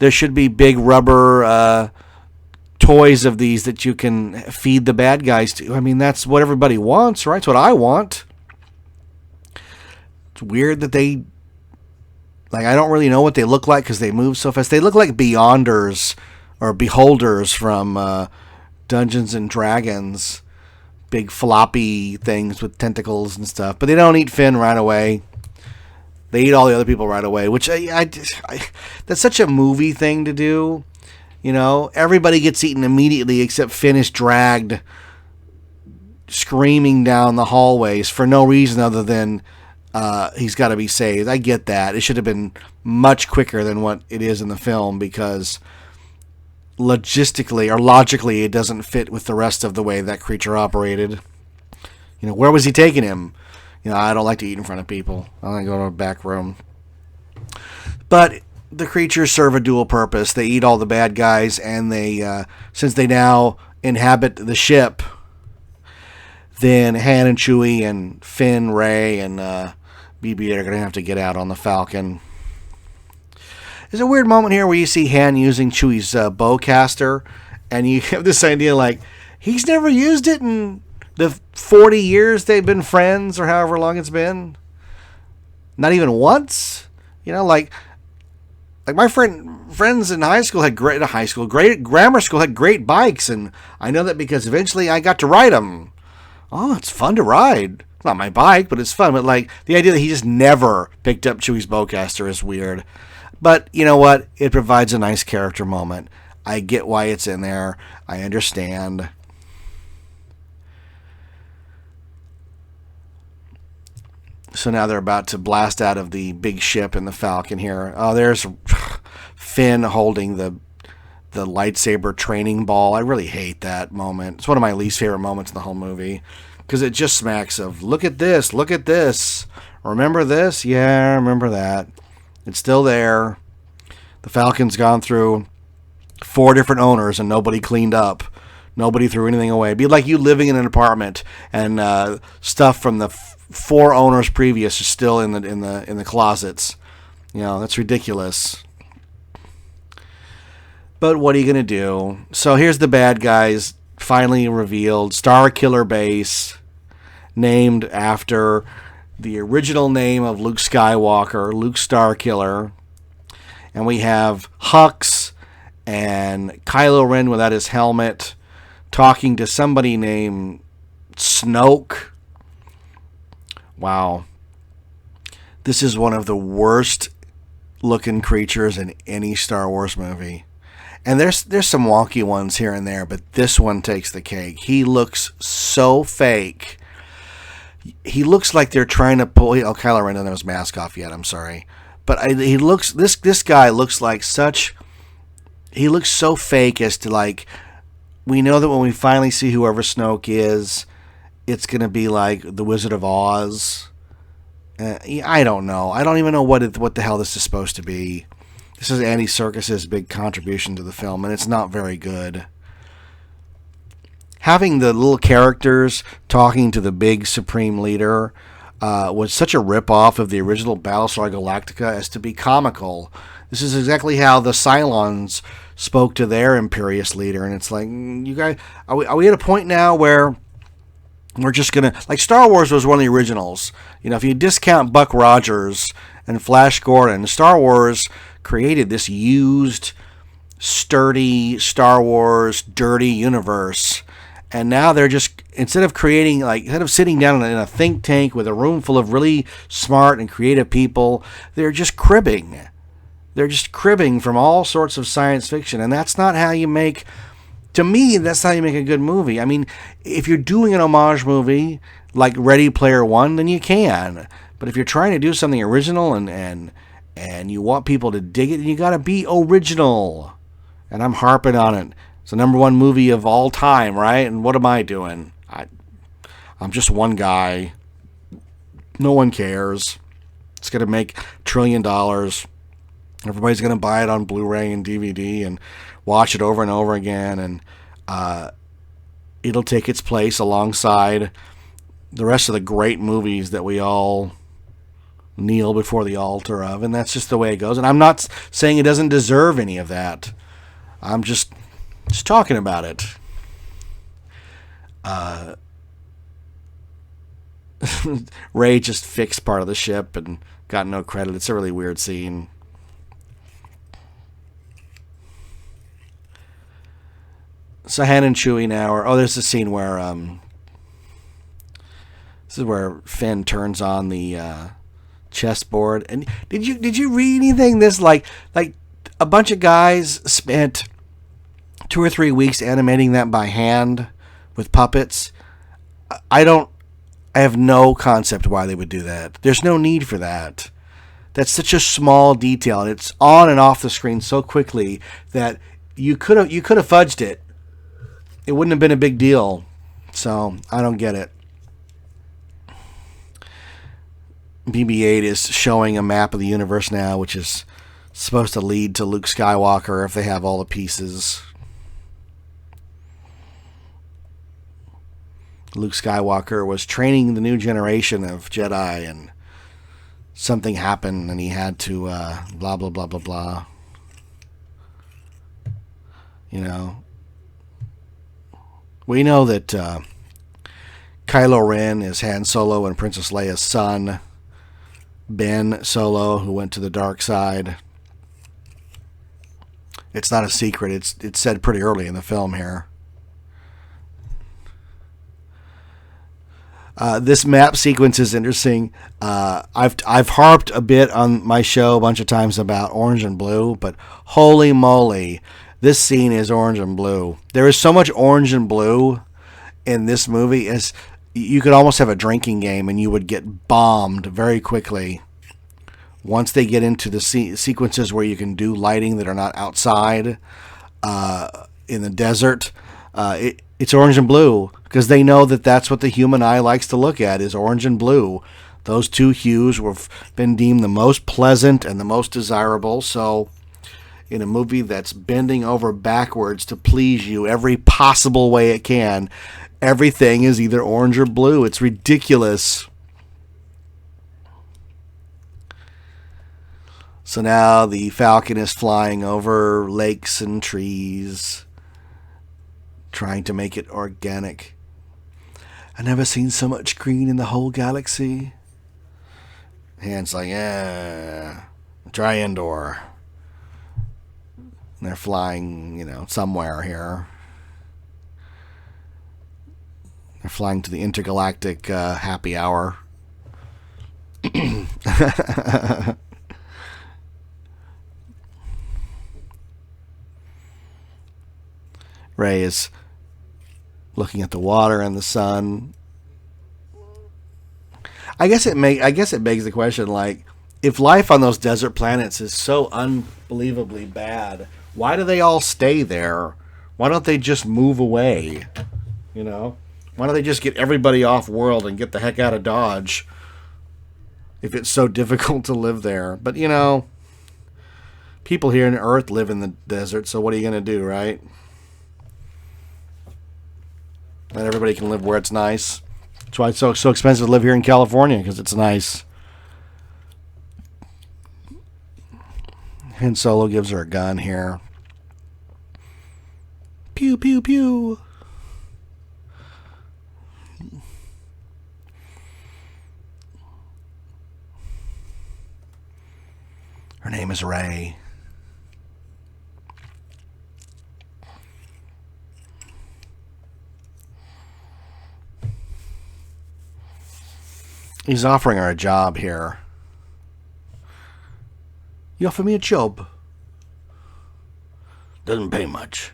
There should be big rubber toys of these that you can feed the bad guys to. I mean, that's what everybody wants, right? It's what I want. It's weird that they... I don't really know what they look like because they move so fast. They look like Beyonders or Beholders from Dungeons and Dragons. Big floppy things with tentacles and stuff. But they don't eat Finn right away. They eat all the other people right away, which I that's such a movie thing to do. Everybody gets eaten immediately except Finn is dragged screaming down the hallways for no reason other than he's got to be saved. I get that. It should have been much quicker than what it is in the film because logistically or logically it doesn't fit with the rest of the way that creature operated. Where was he taking him? I don't like to eat in front of people. I like to go to a back room. But the creatures serve a dual purpose. They eat all the bad guys, and they, since they now inhabit the ship, then Han and Chewie and Finn, Rey, and BB-8 are going to have to get out on the Falcon. There's a weird moment here where you see Han using Chewie's bowcaster, and you have this idea he's never used it in the 40 years they've been friends, or however long it's been. Not even once. Like my friends in grammar school had great bikes, and I know that because eventually I got to ride them. Oh, it's fun to ride. It's not my bike, but it's fun. But the idea that he just never picked up Chewie's bowcaster is weird. But you know what? It provides a nice character moment. I get why it's in there. I understand. So now they're about to blast out of the big ship in the Falcon here. Oh, there's Finn holding the lightsaber training ball. I really hate that moment. It's one of my least favorite moments in the whole movie. Because it just smacks of, look at this, look at this. Remember this? Yeah, I remember that. It's still there. The Falcon's gone through 4 different owners and nobody cleaned up. Nobody threw anything away. It'd be like you living in an apartment and stuff from the 4 owners previous is still in the closets. You know, that's ridiculous. But what are you going to do? So here's the bad guys finally revealed. Star Killer Base, named after the original name of Luke Skywalker, Luke Starkiller. And we have Hux and Kylo Ren without his helmet talking to somebody named Snoke. Wow. This is one of the worst looking creatures in any Star Wars movie. And there's some wonky ones here and there, but this one takes the cake. He looks so fake. He looks like they're trying to pull... Oh, Kylo Ren doesn't have his mask off yet, I'm sorry. But he looks... This guy looks like such... He looks so fake as to like... We know that when we finally see whoever Snoke is, it's going to be like the Wizard of Oz. I don't know. I don't even know what the hell this is supposed to be. This is Andy Serkis's big contribution to the film, and it's not very good. Having the little characters talking to the big supreme leader was such a rip-off of the original Battlestar Galactica as to be comical. This is exactly how the Cylons spoke to their Imperious leader, and it's like, you guys, are we at a point now where we're just gonna, like, Star Wars was one of the originals. You know, if you discount Buck Rogers and Flash Gordon, Star Wars created this used, sturdy Star Wars dirty universe. And now they're just, instead of sitting down in a think tank with a room full of really smart and creative people, they're just cribbing. They're just cribbing from all sorts of science fiction. And that's not how you make, to me, that's how you make a good movie. I mean, if you're doing an homage movie like Ready Player One, then you can. But if you're trying to do something original and you want people to dig it, then you got to be original. And I'm harping on it. It's the #1 movie of all time, right? And what am I doing? I'm just one guy. No one cares. It's going to make $1 trillion. Everybody's going to buy it on Blu Ray and DVD and watch it over and over again. And it'll take its place alongside the rest of the great movies that we all kneel before the altar of. And that's just the way it goes. And I'm not saying it doesn't deserve any of that. I'm just talking about it. Rey just fixed part of the ship and got no credit. It's a really weird scene. So Han and Chewie now are... Oh, there's a scene where... this is where Finn turns on the chessboard. And did you read anything? This like a bunch of guys spent 2 or 3 weeks animating that by hand with puppets. I have no concept why they would do that. There's no need for that. That's such a small detail, and it's on and off the screen so quickly that you could have fudged it. It wouldn't have been a big deal. So I don't get it. BB-8 is showing a map of the universe now, which is supposed to lead to Luke Skywalker if they have all the pieces. Luke Skywalker was training the new generation of Jedi, and something happened, and he had to blah, blah, blah, blah, blah. You know. We know that Kylo Ren is Han Solo and Princess Leia's son. Ben Solo, who went to the dark side. It's not a secret. It's said pretty early in the film here. This map sequence is interesting. I've harped a bit on my show a bunch of times about orange and blue, but holy moly, this scene is orange and blue. There is so much orange and blue in this movie as you could almost have a drinking game and you would get bombed very quickly. Once they get into the sequences where you can do lighting that are not outside in the desert, it's orange and blue because they know that that's what the human eye likes to look at is orange and blue. Those two hues have been deemed the most pleasant and the most desirable. So in a movie that's bending over backwards to please you every possible way it can, everything is either orange or blue. It's ridiculous. So now the Falcon is flying over lakes and trees, trying to make it organic. I've never seen so much green in the whole galaxy. Han's like, yeah, try indoor. And they're flying, somewhere here. They're flying to the intergalactic happy hour. Rey is looking at the water and the sun. I guess it begs the question, like, if life on those desert planets is so unbelievably bad, why do they all stay there? Why don't they just move away? Why don't they just get everybody off world and get the heck out of Dodge if it's so difficult to live there? But, people here on Earth live in the desert, so what are you going to do, right? Not everybody can live where it's nice. That's why it's so expensive to live here in California, because it's nice. Han Solo gives her a gun here. Pew, pew, pew. Her name is Rey. He's offering her a job here. You offer me a job? Doesn't pay much.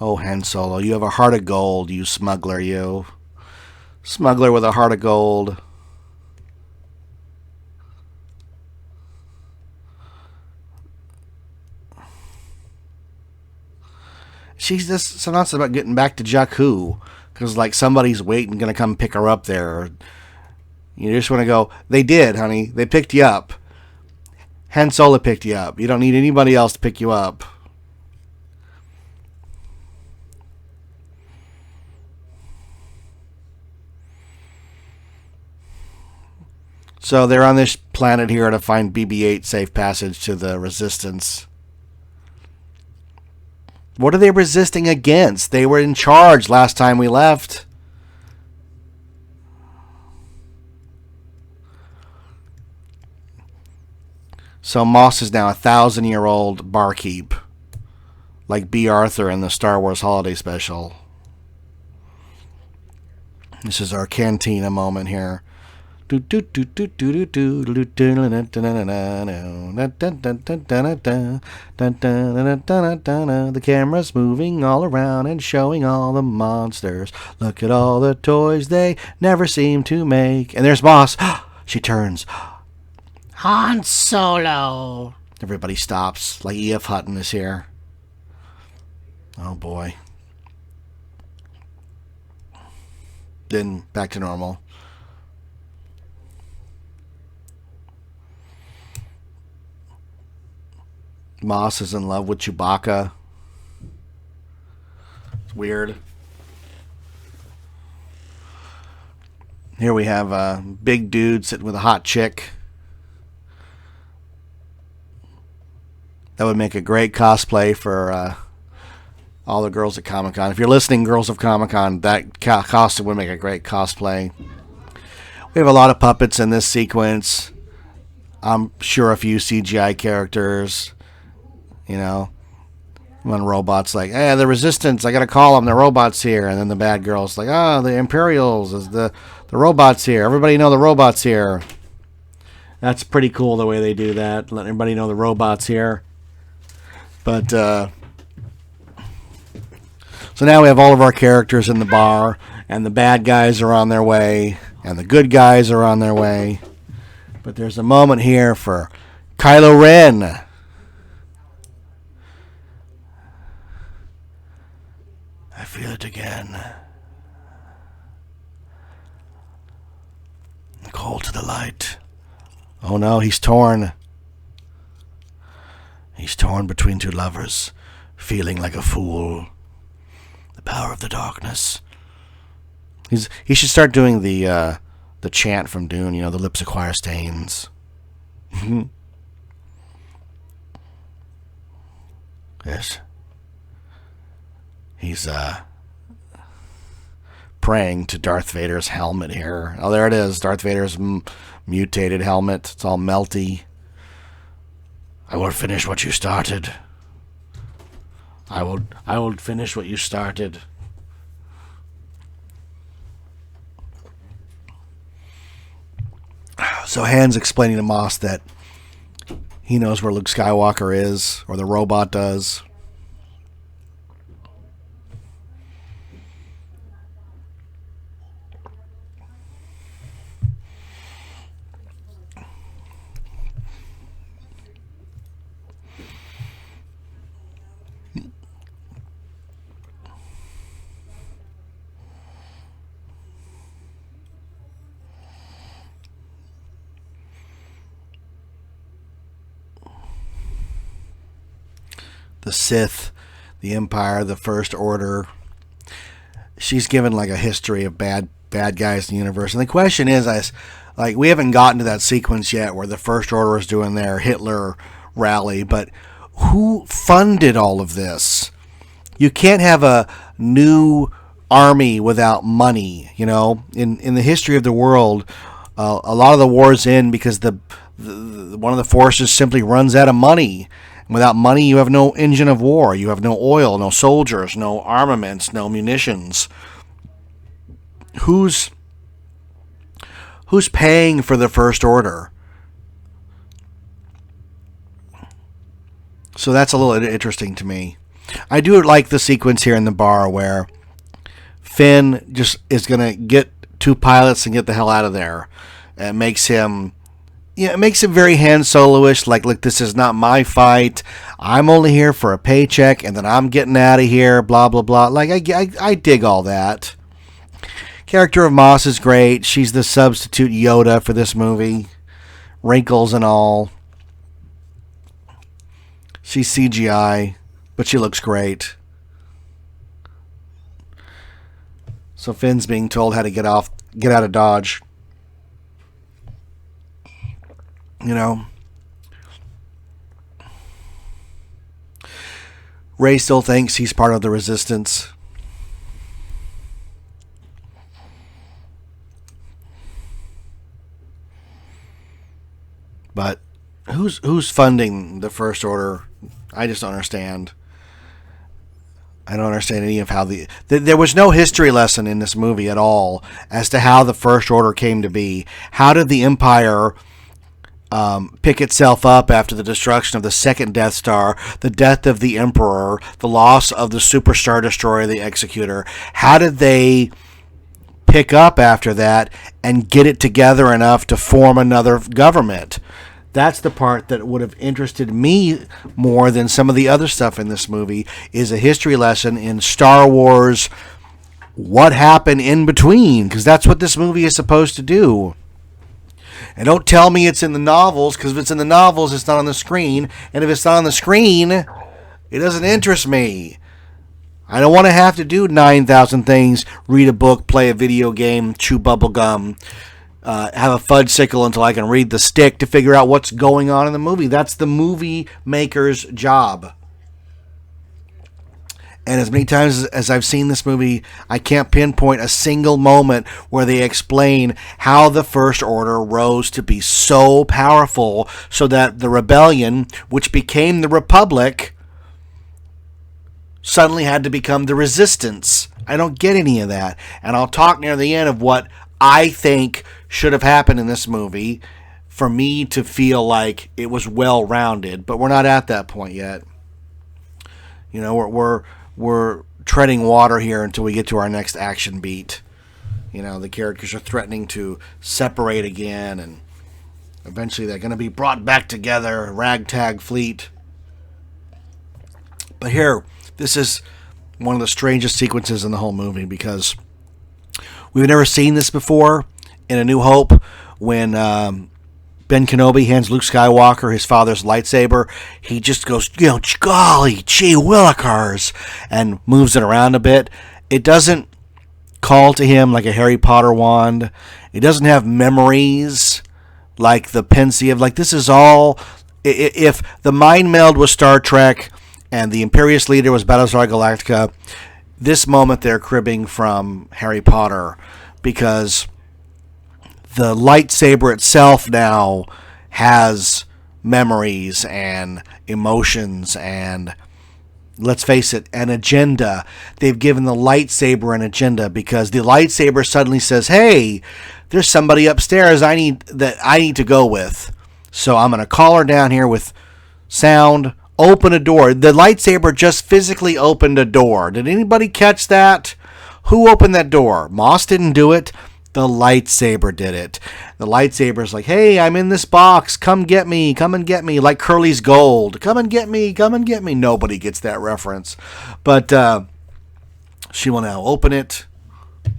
Oh, Han Solo, you have a heart of gold, you smuggler, you. Smuggler with a heart of gold. She's just so nuts about getting back to Jakku because, like, somebody's waiting, going to come pick her up there. You just want to go, they did, honey. They picked you up. Han Solo picked you up. You don't need anybody else to pick you up. So they're on this planet here to find BB-8 safe passage to the Resistance. What are they resisting against? They were in charge last time we left. So Moss is now a 1,000-year-old barkeep, like B. Arthur in the Star Wars Holiday Special. This is our cantina moment here. The camera's moving all around and showing all the monsters. Look at all the toys they never seem to make. And there's Moss. She turns. Han Solo. Everybody stops. Like E.F. Hutton is here. Oh boy. Then back to normal. Moss is in love with Chewbacca. It's weird. Here we have a big dude sitting with a hot chick. That would make a great cosplay for all the girls at Comic-Con. If you're listening, girls of Comic-Con, that costume would make a great cosplay. We have a lot of puppets in this sequence. I'm sure a few CGI characters. One robot's like, the Resistance, I gotta call them, the robots here. And then the bad girl's like, the Imperials, is the robots here. Everybody know the robots here. That's pretty cool the way they do that, letting everybody know the robots here. But, so now we have all of our characters in the bar, and the bad guys are on their way, and the good guys are on their way. But there's a moment here for Kylo Ren. I feel it again. Cold to the light. Oh no, he's torn. He's torn between two lovers, feeling like a fool. The power of the darkness. He should start doing the chant from Dune, the lips acquire stains. Yes. He's praying to Darth Vader's helmet here. Oh, there it is. Darth Vader's mutated helmet. It's all melty. I will finish what you started. I will finish what you started. So Han's explaining to Moss that he knows where Luke Skywalker is, or the robot does. The Sith, the Empire, the First Order. She's given like a history of bad guys in the universe. And the question is, we haven't gotten to that sequence yet where the First Order is doing their Hitler rally, but who funded all of this? You can't have a new army without money, In the history of the world, a lot of the wars end because one of the forces simply runs out of money. Without money, you have no engine of war. You have no oil, no soldiers, no armaments, no munitions. Who's paying for the First Order? So that's a little interesting to me. I do like the sequence here in the bar where Finn just is going to get two pilots and get the hell out of there. It makes him... it makes it very Han Solo-ish, like, look, this is not my fight. I'm only here for a paycheck, and then I'm getting out of here, blah, blah, blah. Like, I dig all that. Character of Moss is great. She's the substitute Yoda for this movie. Wrinkles and all. She's CGI, but she looks great. So Finn's being told how to get out of Dodge. Rey still thinks he's part of the Resistance. But who's funding the First Order? I just don't understand. I don't understand any of how there was no history lesson in this movie at all as to how the First Order came to be. How did the Empire pick itself up after the destruction of the second Death Star, the death of the Emperor, the loss of the Super Star Destroyer, the Executor? How did they pick up after that and get it together enough to form another government? That's the part that would have interested me more than some of the other stuff in this movie, is a history lesson in Star Wars, what happened in between, because that's what this movie is supposed to do. And don't tell me it's in the novels, because if it's in the novels, it's not on the screen. And if it's not on the screen, it doesn't interest me. I don't want to have to do 9,000 things, read a book, play a video game, chew bubble gum, have a fudgesicle until I can read the stick to figure out what's going on in the movie. That's the movie maker's job. And as many times as I've seen this movie, I can't pinpoint a single moment where they explain how the First Order rose to be so powerful so that the rebellion, which became the Republic, suddenly had to become the resistance. I don't get any of that. And I'll talk near the end of what I think should have happened in this movie for me to feel like it was well-rounded, but we're not at that point yet. You know, we're treading water here until we get to our next action beat. You know, the characters are threatening to separate again, and eventually they're going to be brought back together, a ragtag fleet. But here, this is one of the strangest sequences in the whole movie, because we've never seen this before in A New Hope, when Ben Kenobi hands Luke Skywalker his father's lightsaber. He just goes, golly gee willikers, and moves it around a bit. It doesn't call to him like a Harry Potter wand. It doesn't have memories like the pensive. Like, this is all... If the mind meld was Star Trek and the Imperious leader was Battlestar Galactica, this moment they're cribbing from Harry Potter, because the lightsaber itself now has memories and emotions and, let's face it, an agenda. They've given the lightsaber an agenda, because the lightsaber suddenly says, hey, there's somebody upstairs I need to go with. So I'm going to call her down here with sound, open a door. The lightsaber just physically opened a door. Did anybody catch that? Who opened that door? Moss didn't do it. The lightsaber did it. The lightsaber's like, hey, I'm in this box. Come get me. Come and get me. Like Curly's gold. Come and get me. Come and get me. Nobody gets that reference. But she will now open it.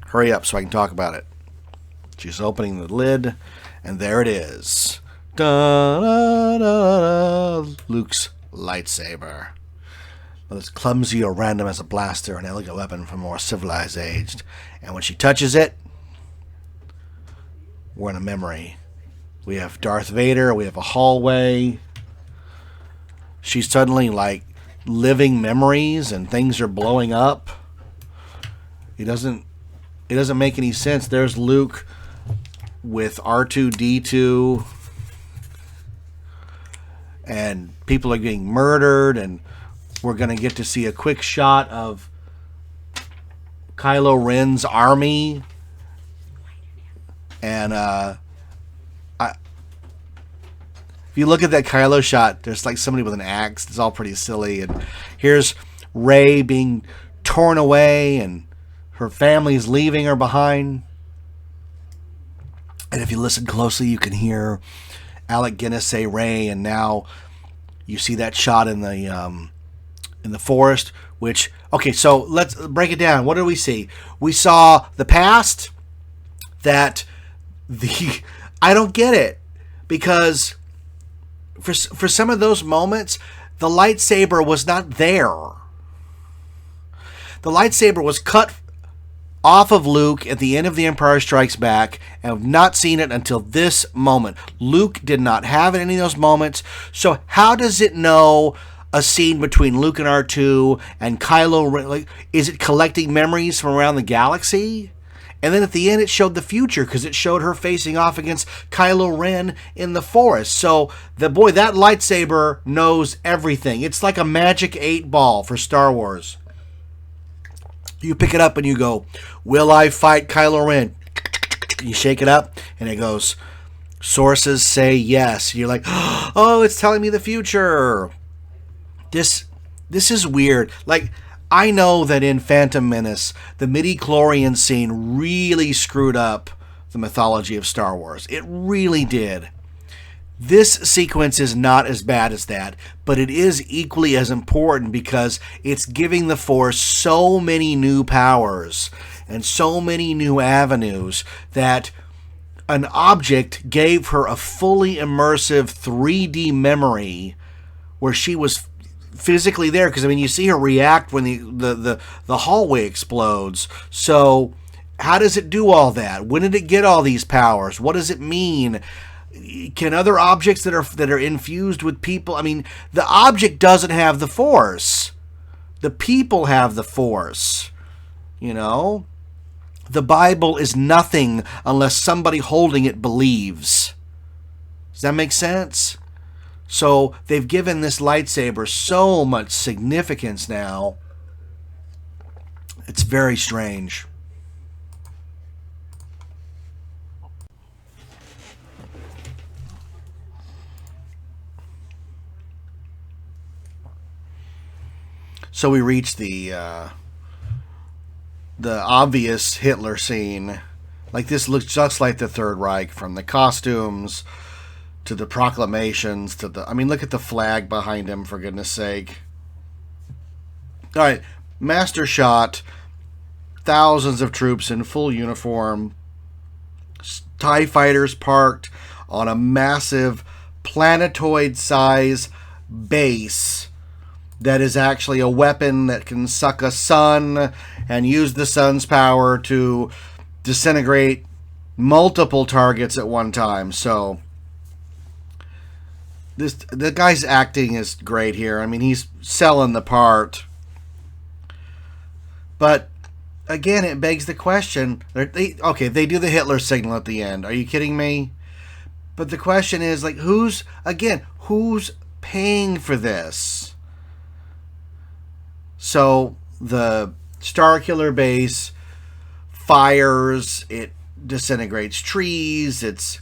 Hurry up so I can talk about it. She's opening the lid, and there it is. Da-da-da-da. Luke's lightsaber. Well, it's clumsy or random as a blaster, an elegant weapon from a more civilized age. And when she touches it, we're in a memory. We have Darth Vader. We have a hallway. She's suddenly like living memories, and things are blowing up. It doesn't make any sense. There's Luke with R2-D2, and people are getting murdered, and we're going to get to see a quick shot of Kylo Ren's army. And if you look at that Kylo shot, there's like somebody with an axe. It's all pretty silly. And here's Rey being torn away, and her family's leaving her behind. And if you listen closely, you can hear Alec Guinness say Rey, and now you see that shot in the forest. Which, okay, so let's break it down. What did we see? We saw the past. I don't get it, because for some of those moments, the lightsaber was not there. The lightsaber was cut off of Luke at the end of The Empire Strikes Back, and I've not seen it until this moment. Luke did not have any of those moments, so how does it know a scene between Luke and R2 and Kylo Ren? Like, is it collecting memories from around the galaxy? And then at the end, it showed the future, because it showed her facing off against Kylo Ren in the forest. So, that lightsaber knows everything. It's like a magic 8-ball for Star Wars. You pick it up and you go, will I fight Kylo Ren? You shake it up, and it goes, sources say yes. You're like, oh, it's telling me the future. This is weird. Like, I know that in Phantom Menace, the midi-chlorian scene really screwed up the mythology of Star Wars. It really did. This sequence is not as bad as that, but it is equally as important, because it's giving the Force so many new powers and so many new avenues that an object gave her a fully immersive 3D memory where she was physically there, because I mean, you see her react when the hallway explodes. So how does it do all that? When did it get all these powers? What does it mean? Can other objects that are infused with people? I mean, the object doesn't have the Force. The people have the Force. You know, the Bible is nothing unless somebody holding it believes. Does that make sense? So they've given this lightsaber so much significance now It's very strange. So we reach the obvious Hitler scene. Like, this looks just like the Third Reich, from the costumes to the proclamations to the... I mean, look at the flag behind him, for goodness sake. All right, master shot. Thousands of troops in full uniform. TIE fighters parked on a massive planetoid-size base that is actually a weapon that can suck a sun and use the sun's power to disintegrate multiple targets at one time. So the guy's acting is great here. I mean, he's selling the part. But again, it begs the question. They do the Hitler signal at the end. Are you kidding me? But the question is, like, who's paying for this? So the Starkiller base fires, it disintegrates trees, it's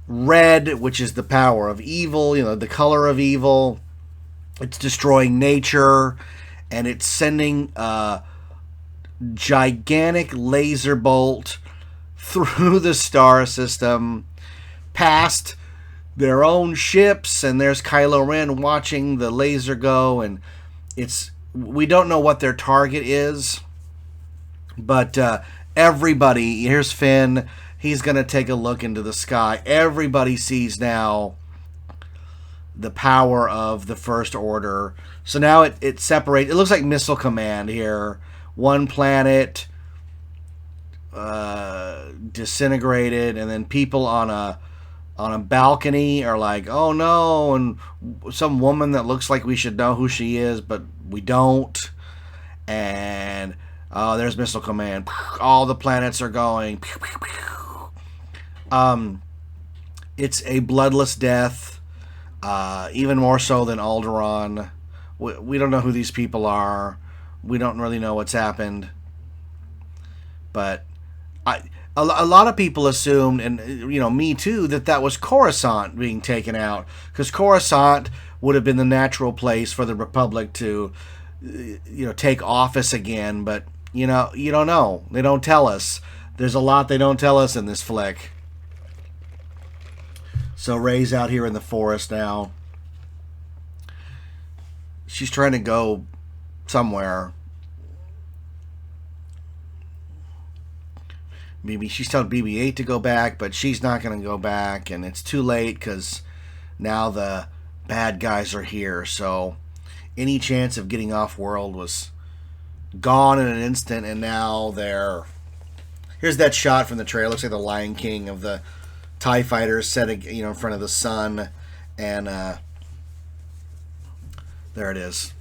red, which is the power of evil, the color of evil. It's destroying nature, and it's sending a gigantic laser bolt through the star system, past their own ships, and there's Kylo Ren watching the laser go, and we don't know what their target is, but everybody, here's Finn, he's going to take a look into the sky. Everybody sees now the power of the First Order. So now it separates. It looks like Missile Command here. One planet disintegrated, and then people on a balcony are like, oh no, and some woman that looks like we should know who she is, but we don't. And there's Missile Command. All the planets are going. It's a bloodless death, even more so than Alderaan. We don't know who these people are. We don't really know what's happened. But a lot of people assumed, and me too, that was Coruscant being taken out, because Coruscant would have been the natural place for the Republic to take office again. But you don't know. They don't tell us. There's a lot they don't tell us in this flick. So Rey's out here in the forest now. She's trying to go somewhere. She's telling BB-8 to go back, but she's not going to go back, and it's too late because now the bad guys are here. So any chance of getting off world was gone in an instant, and now they're... Here's that shot from the trailer. Looks like the Lion King of the TIE fighters set in front of the sun, and there it is.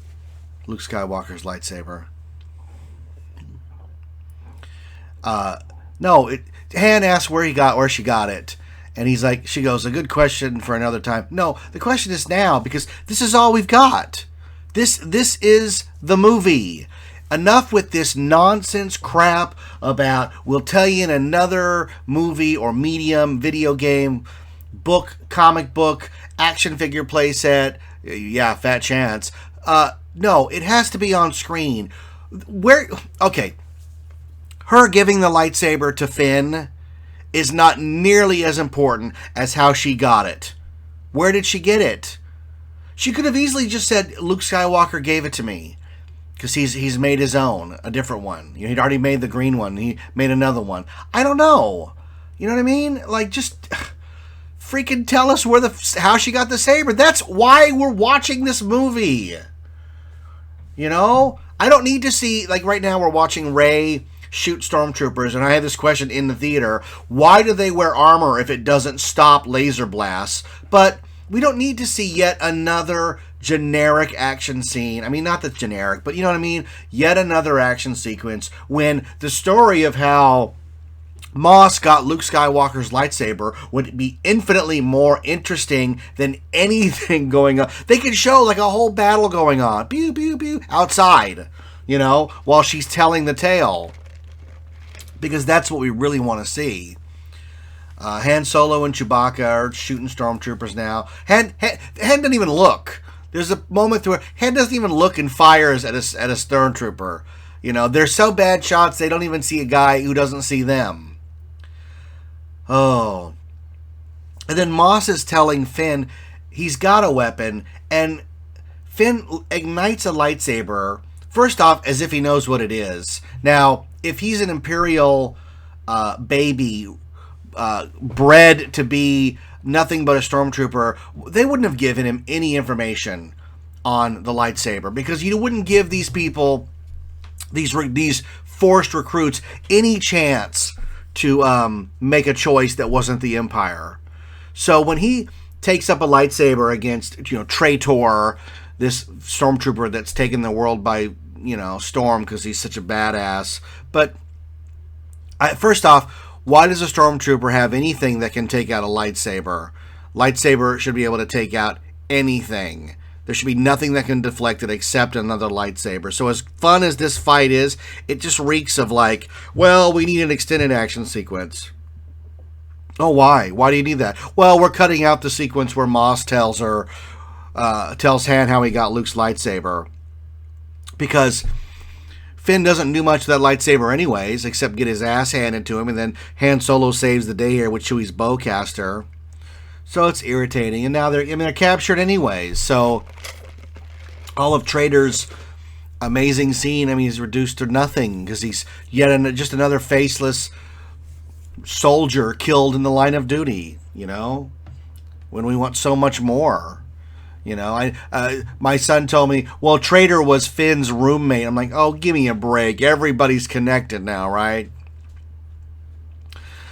Luke Skywalker's lightsaber. No, Han asks where she got it. And she goes, a good question for another time. No, the question is now, because this is all we've got. This is the movie. Enough with this nonsense crap about, we'll tell you in another movie or medium, video game, book, comic book, action figure playset. Yeah, fat chance. No, it has to be on screen. Okay. Her giving the lightsaber to Finn is not nearly as important as how she got it. Where did she get it? She could have easily just said, Luke Skywalker gave it to me. Because he's made his own, a different one. He'd already made the green one. He made another one. I don't know. You know what I mean? Like, just freaking tell us how she got the saber. That's why we're watching this movie. I don't need to see, like right now we're watching Rey shoot stormtroopers, and I have this question in the theater: why do they wear armor if it doesn't stop laser blasts? But we don't need to see yet another generic action scene. I mean, not that generic, but you know what I mean? Yet another action sequence, when the story of how Moss got Luke Skywalker's lightsaber would be infinitely more interesting than anything going on. They could show like a whole battle going on, pew pew pew, outside. while she's telling the tale. Because that's what we really want to see. Han Solo and Chewbacca are shooting stormtroopers now. Han doesn't even look. There's a moment where Han doesn't even look and fires at a stormtrooper. They're so bad shots they don't even see a guy who doesn't see them. Oh. And then Moss is telling Finn he's got a weapon, and Finn ignites a lightsaber, first off, as if he knows what it is. Now, if he's an Imperial baby, bred to be nothing but a stormtrooper, they wouldn't have given him any information on the lightsaber, because you wouldn't give these people, these forced recruits, any chance to make a choice that wasn't the Empire. So when he takes up a lightsaber against, Traitor, this stormtrooper that's taken the world by, storm because he's such a badass. But first off, why does a stormtrooper have anything that can take out a lightsaber? Lightsaber should be able to take out anything. There should be nothing that can deflect it except another lightsaber. So as fun as this fight is, it just reeks of we need an extended action sequence. Oh, why? Why do you need that? Well, we're cutting out the sequence where Moss tells Han how he got Luke's lightsaber. Because Finn doesn't do much of that lightsaber anyways, except get his ass handed to him, and then Han Solo saves the day here with Chewie's bowcaster. So it's irritating, and now they're captured anyways. So all of Trader's amazing scene, he's reduced to nothing because he's just another faceless soldier killed in the line of duty. When we want so much more. My son told me, well, Trader was Finn's roommate. I'm like, oh, give me a break. Everybody's connected now, right?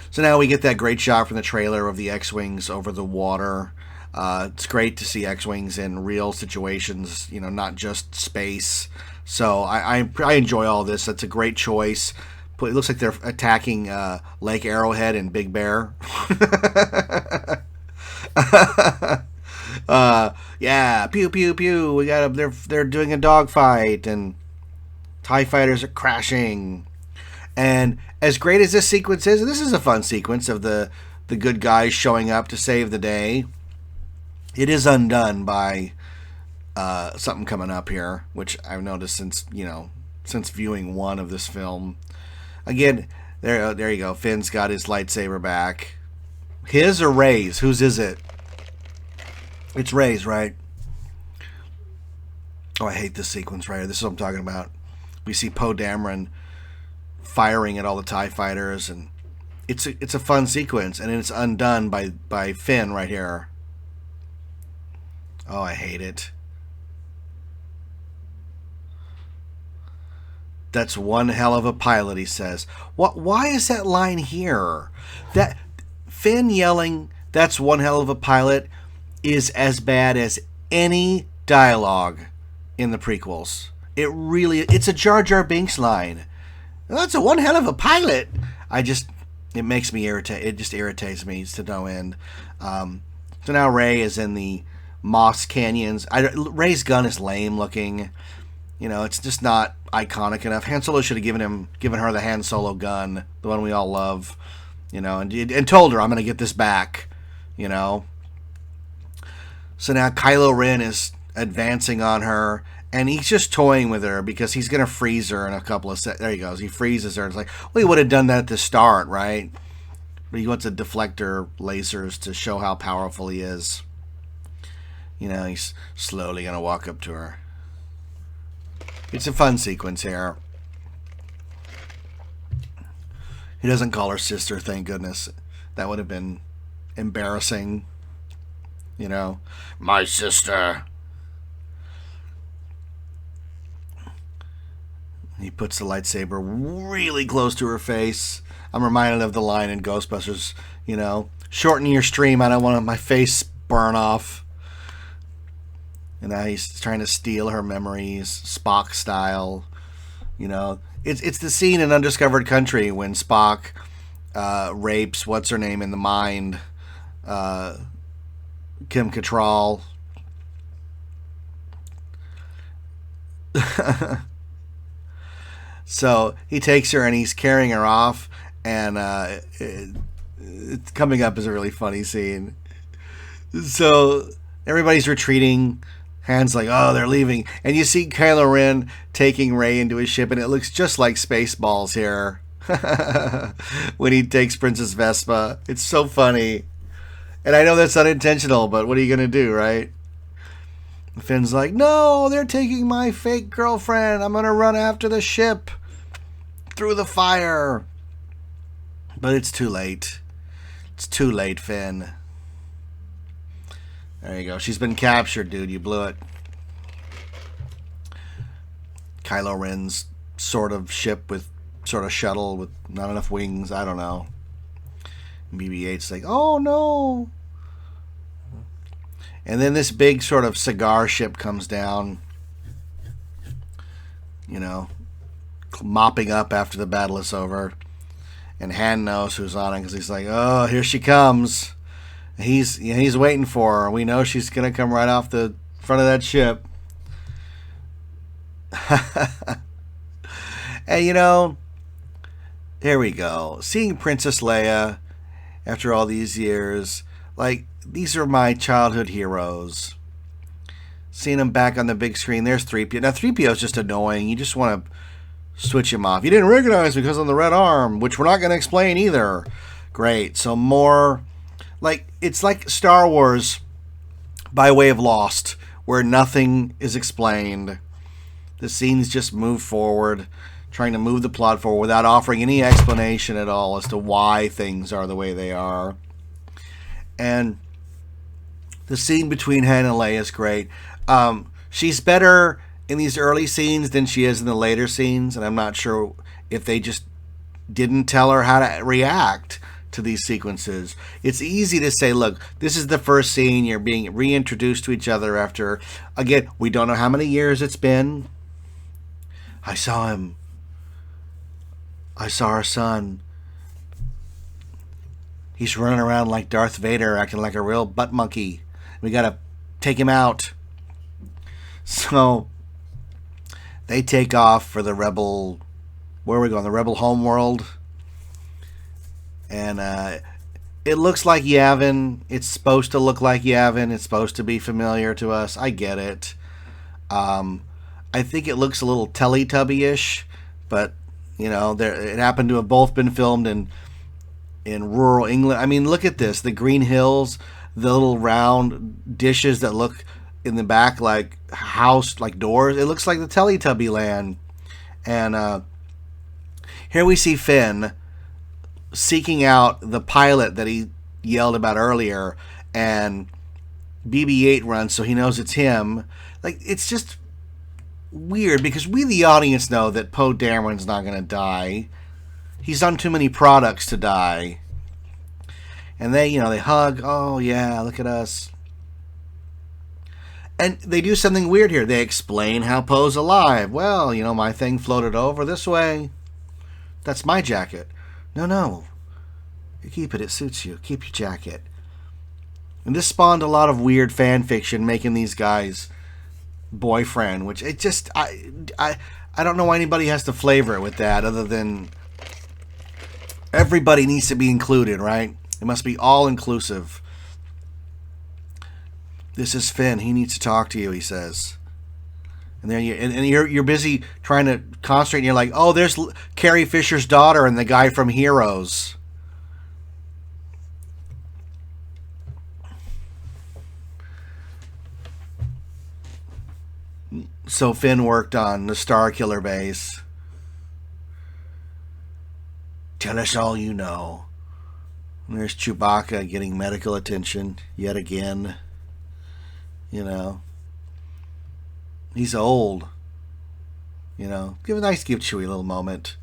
So now we get that great shot from the trailer of the X-Wings over the water. It's great to see X-Wings in real situations, not just space. So I enjoy all this. That's a great choice. It looks like they're attacking Lake Arrowhead and Big Bear. Yeah, pew pew pew. We got they're doing a dogfight, and TIE fighters are crashing. And as great as this sequence is, and this is a fun sequence of the good guys showing up to save the day, it is undone by something coming up here, which I've noticed since viewing one of this film. Again, there you go. Finn's got his lightsaber back. His or Rey's? Whose is it? It's Rey's, right? Oh, I hate this sequence right here. This is what I'm talking about. We see Poe Dameron firing at all the TIE fighters, and it's a fun sequence, and it's undone by Finn right here. Oh, I hate it. That's one hell of a pilot, he says. Why is that line here? That Finn yelling, "That's one hell of a pilot," is as bad as any dialogue in the prequels. It's a Jar Jar Binks line. That's a one hell of a pilot. It makes me irritate. It just irritates me to no end. So now Rey is in the Moss Canyons. Rey's gun is lame looking. It's just not iconic enough. Han Solo should have given her the Han Solo gun, the one we all love, and told her, I'm going to get this back, So now Kylo Ren is advancing on her, and he's just toying with her because he's going to freeze her in a couple of seconds. There he goes. He freezes her. It's like, well, he would have done that at the start, right? But he wants to deflect her lasers to show how powerful he is. He's slowly going to walk up to her. It's a fun sequence here. He doesn't call her sister, thank goodness. That would have been embarrassing. My sister. He puts the lightsaber really close to her face. I'm reminded of the line in Ghostbusters, shorten your stream, I don't want my face burn off. And now he's trying to steal her memories, Spock style. It's the scene in Undiscovered Country when Spock rapes what's-her-name in the mind, Kim Cattrall. So he takes her and he's carrying her off, and it's coming up as a really funny scene. So everybody's retreating. Han's like, oh, they're leaving. And you see Kylo Ren taking Rey into his ship, and it looks just like Spaceballs here. When he takes Princess Vespa. It's so funny. And I know that's unintentional, but what are you going to do, right? Finn's like, no, they're taking my fake girlfriend. I'm going to run after the ship through the fire. But it's too late. It's too late, Finn. There you go. She's been captured, dude. You blew it. Kylo Ren's sort of ship with sort of shuttle with not enough wings. I don't know. BB-8's like, oh no. And then this big sort of cigar ship comes down. You know, mopping up after the battle is over. And Han knows who's on it because he's like, oh, here she comes. He's waiting for her. We know she's going to come right off the front of that ship. And, you know, there we go. Seeing Princess Leia after all these years, like, these are my childhood heroes. Seeing them back on the big screen. There's 3PO. Now, 3PO is just annoying. You just want to switch him off. You didn't recognize me because of the red arm, which we're not going to explain either. Great. So more... Like, it's like Star Wars by way of Lost, where nothing is explained. The scenes just move forward, trying to move the plot forward without offering any explanation at all as to why things are the way they are. And the scene between Han and Leia is great. She's better in these early scenes than she is in the later scenes, and I'm not sure if they just didn't tell her how to react to these sequences. It's easy to say, look, this is the first scene, you're being reintroduced to each other after, again, we don't know how many years it's been. I saw him. I saw our son. He's running around like Darth Vader, acting like a real butt monkey. We gotta take him out. So they take off for the Rebel, where are we going? The Rebel homeworld. And it looks like Yavin. It's supposed to look like Yavin. It's supposed to be familiar to us. I get it. I think it looks a little Teletubby-ish, but you know, it happened to have both been filmed in rural England. I mean, look at this: the green hills, the little round dishes that look in the back like house, like doors. It looks like the Teletubby land. And here we see Finn seeking out the pilot that he yelled about earlier, and BB-8 runs, so he knows it's him. Like, it's just weird because we, the audience, know that Poe Dameron's not going to die. He's on too many products to die. And they, you know, they hug. Oh yeah, look at us. And they do something weird here. They explain how Poe's alive. Well, you know, my thing floated over this way. That's my jacket. No. You keep it. It suits you. Keep your jacket. And this spawned a lot of weird fan fiction, making these guys boyfriend, which it just I don't know why anybody has to flavor it with that, other than everybody needs to be included, right? It must be all inclusive. This is Finn. He needs to talk to you, he says. And then you're busy trying to concentrate, and you're like, oh, there's Carrie Fisher's daughter and the guy from Heroes. So Finn worked on the Star Killer base. Tell us all you know. And there's Chewbacca getting medical attention yet again. You know. He's old. You know. Give Chewie a little moment.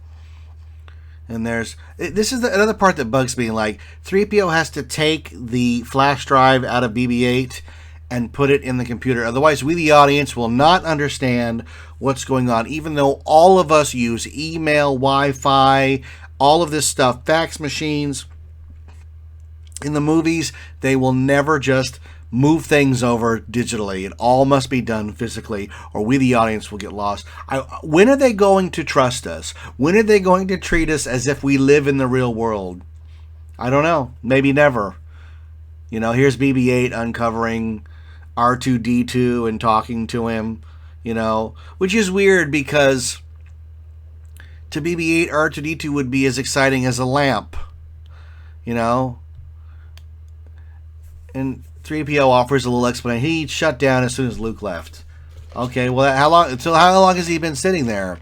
And this is another part that bugs me. Like, 3PO has to take the flash drive out of BB-8 and put it in the computer. Otherwise, we, the audience, will not understand what's going on. Even though all of us use email, Wi-Fi, all of this stuff, fax machines. In the movies, they will never just move things over digitally. It all must be done physically, or we, the audience, will get lost. When are they going to trust us? When are they going to treat us as if we live in the real world? I don't know. Maybe never. Here's BB-8 uncovering R2-D2 and talking to him, which is weird because to BB-8, R2-D2 would be as exciting as a lamp, And 3PO offers a little explanation. He shut down as soon as Luke left. Okay, well, how long has he been sitting there?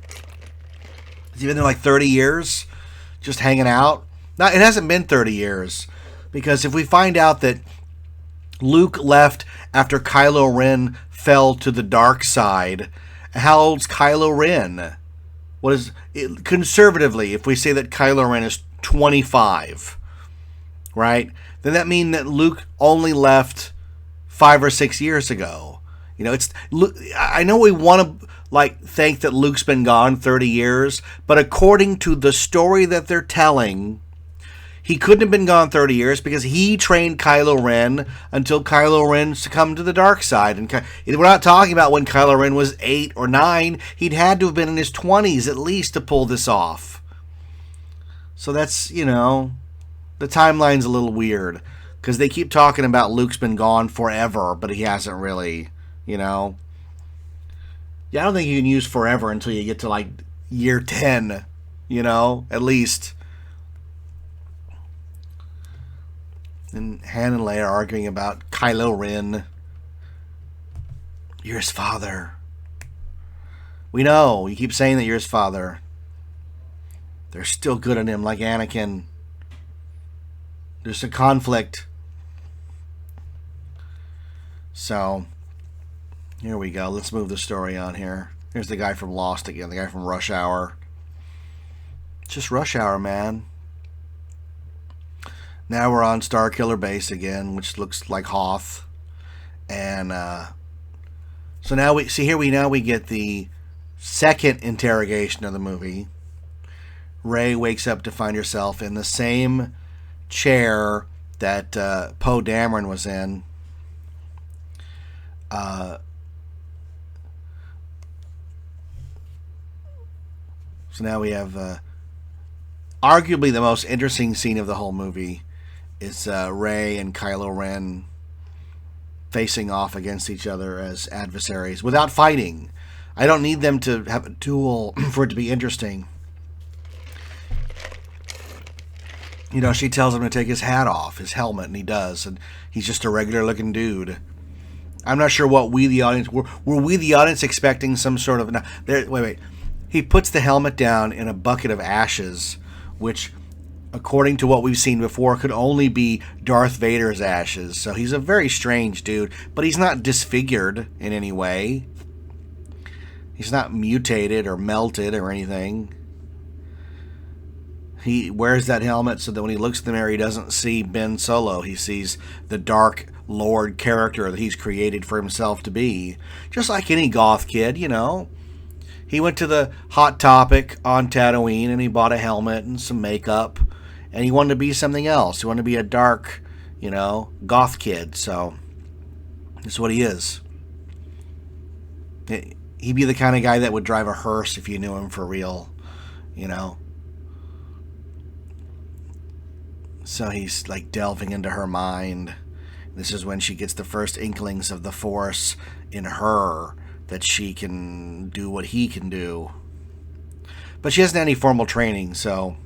Has he been there like 30 years? Just hanging out? No, it hasn't been 30 years. Because if we find out that Luke left after Kylo Ren fell to the dark side, how old's Kylo Ren? What is it, conservatively, if we say that Kylo Ren is 25, right? Then that means that Luke only left 5 or 6 years ago. I know we want to think that Luke's been gone 30 years, but according to the story that they're telling, he couldn't have been gone 30 years because he trained Kylo Ren until Kylo Ren succumbed to the dark side. And we're not talking about when Kylo Ren was 8 or 9. He'd had to have been in his 20s at least to pull this off. So that's, the timeline's a little weird because they keep talking about Luke's been gone forever, but he hasn't really, Yeah, I don't think you can use forever until you get to year 10, at least. And Han and Leia are arguing about Kylo Ren. You're his father. We know. You keep saying that you're his father. They're still good at him, like Anakin. There's a conflict. So, here we go. Let's move the story on here. Here's the guy from Lost again. The guy from Rush Hour. Just Rush Hour, man. Now we're on Starkiller Base again, which looks like Hoth. And so now we get the second interrogation of the movie. Rey wakes up to find herself in the same chair that Poe Dameron was in. So now we have arguably the most interesting scene of the whole movie. Is Rey and Kylo Ren facing off against each other as adversaries without fighting. I don't need them to have a duel for it to be interesting. She tells him to take his hat off, his helmet, and he does, and he's just a regular looking dude. I'm not sure what we, the audience, were we, the audience, expecting some sort of... No, wait. He puts the helmet down in a bucket of ashes, which, according to what we've seen before, could only be Darth Vader's ashes. So he's a very strange dude, but he's not disfigured in any way. He's not mutated or melted or anything. He wears that helmet so that when he looks in the mirror, he doesn't see Ben Solo. He sees the Dark Lord character that he's created for himself to be. Just like any goth kid, He went to the Hot Topic on Tatooine and he bought a helmet and some makeup. And he wanted to be something else. He wanted to be a dark, goth kid. So, that's what he is. He'd be the kind of guy that would drive a hearse if you knew him for real, So he's delving into her mind. This is when she gets the first inklings of the Force in her, that she can do what he can do. But she hasn't had any formal training, so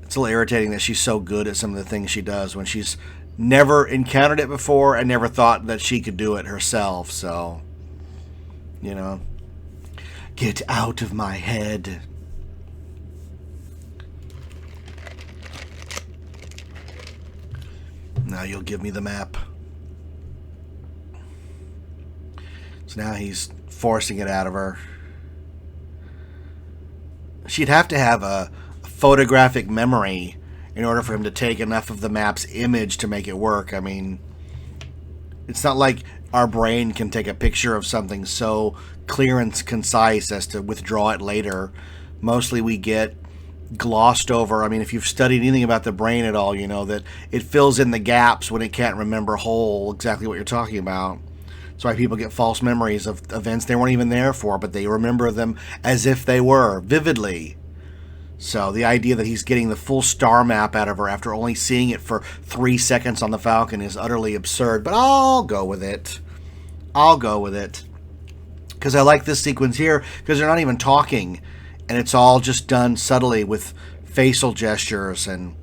it's a little irritating that she's so good at some of the things she does when she's never encountered it before and never thought that she could do it herself. So, get out of my head. Now you'll give me the map. So now he's forcing it out of her. She'd have to have a photographic memory in order for him to take enough of the map's image to make it work. I mean, it's not like our brain can take a picture of something so clear and concise as to withdraw it later. Mostly we get glossed over. I mean, if you've studied anything about the brain at all, you know that it fills in the gaps when it can't remember whole exactly what you're talking about. That's why people get false memories of events they weren't even there for, but they remember them as if they were, vividly. So the idea that he's getting the full star map out of her after only seeing it for 3 seconds on the Falcon is utterly absurd, but I'll go with it. I'll go with it. Because I like this sequence here, because they're not even talking, and it's all just done subtly with facial gestures and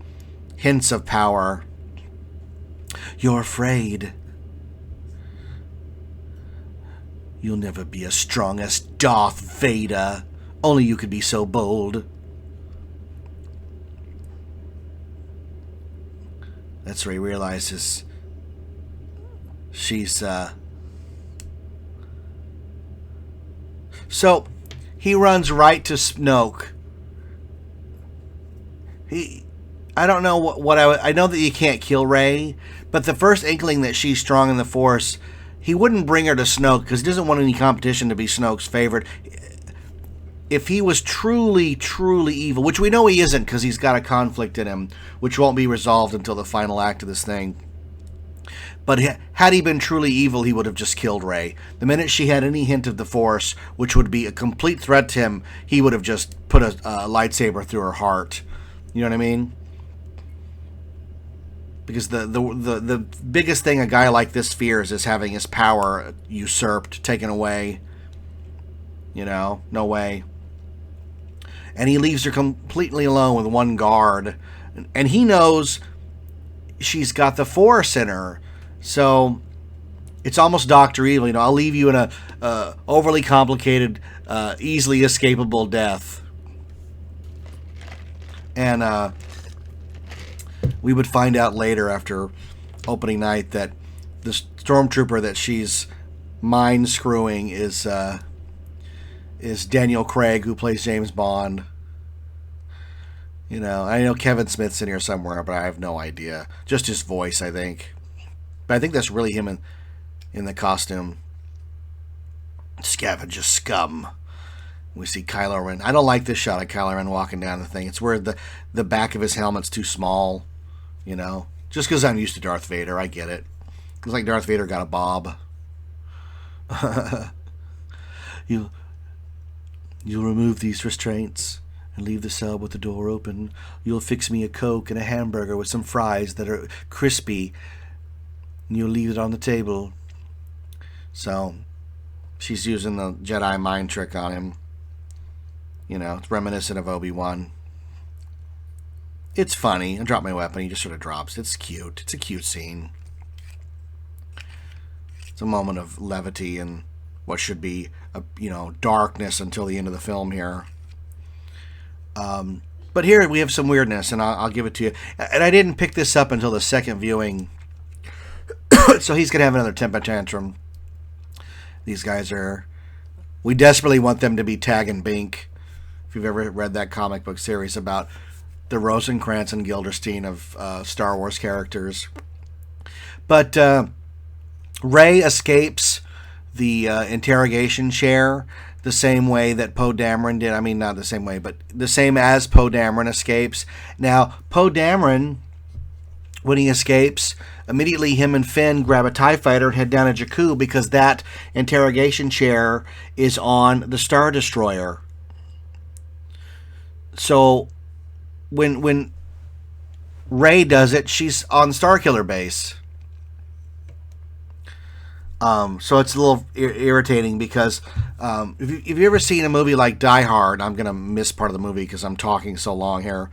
hints of power. You're afraid. You'll never be as strong as Darth Vader. Only you could be so bold. That's where he realizes she's, So, he runs right to Snoke. I don't know what I know that you can't kill Rey, but the first inkling that she's strong in the Force, he wouldn't bring her to Snoke because he doesn't want any competition to be Snoke's favorite. If he was truly, truly evil, which we know he isn't because he's got a conflict in him, which won't be resolved until the final act of this thing. But had he been truly evil, he would have just killed Rey. The minute she had any hint of the Force, which would be a complete threat to him, he would have just put a lightsaber through her heart. You know what I mean? Because the biggest thing a guy like this fears is having his power usurped, taken away. You know, no way. And he leaves her completely alone with one guard. And he knows she's got the Force in her. So it's almost Dr. Evil. You know, I'll leave you in a overly complicated, easily escapable death. And we would find out later after opening night that the Stormtrooper that she's mind screwing is Daniel Craig, who plays James Bond. You know, I know Kevin Smith's in here somewhere, but I have no idea. Just his voice, I think. But I think that's really him in the costume. Scavenger scum. We see Kylo Ren. I don't like this shot of Kylo Ren walking down the thing. It's where the back of his helmet's too small, you know. Just because I'm used to Darth Vader, I get it. Looks like Darth Vader got a bob. You'll remove these restraints and leave the cell with the door open. You'll fix me a Coke and a hamburger with some fries that are crispy. And you'll leave it on the table. So, she's using the Jedi mind trick on him. You know, it's reminiscent of Obi-Wan. It's funny. I drop my weapon. He just sort of drops. It's cute. It's a cute scene. It's a moment of levity and what should be, darkness until the end of the film here. But here we have some weirdness, and I'll give it to you. And I didn't pick this up until the second viewing. So he's going to have another temper tantrum. These guys we desperately want them to be Tag and Bink. If you've ever read that comic book series about the Rosencrantz and Guildenstern of Star Wars characters. But Rey escapes the interrogation chair the same way that Poe Dameron did. I mean, not the same way, but the same as Poe Dameron escapes. Now, Poe Dameron, when he escapes, immediately him and Finn grab a TIE fighter and head down to Jakku because that interrogation chair is on the Star Destroyer. So when Rey does it, she's on Starkiller Base. So it's a little irritating because if you've ever seen a movie like Die Hard, I'm going to miss part of the movie because I'm talking so long here.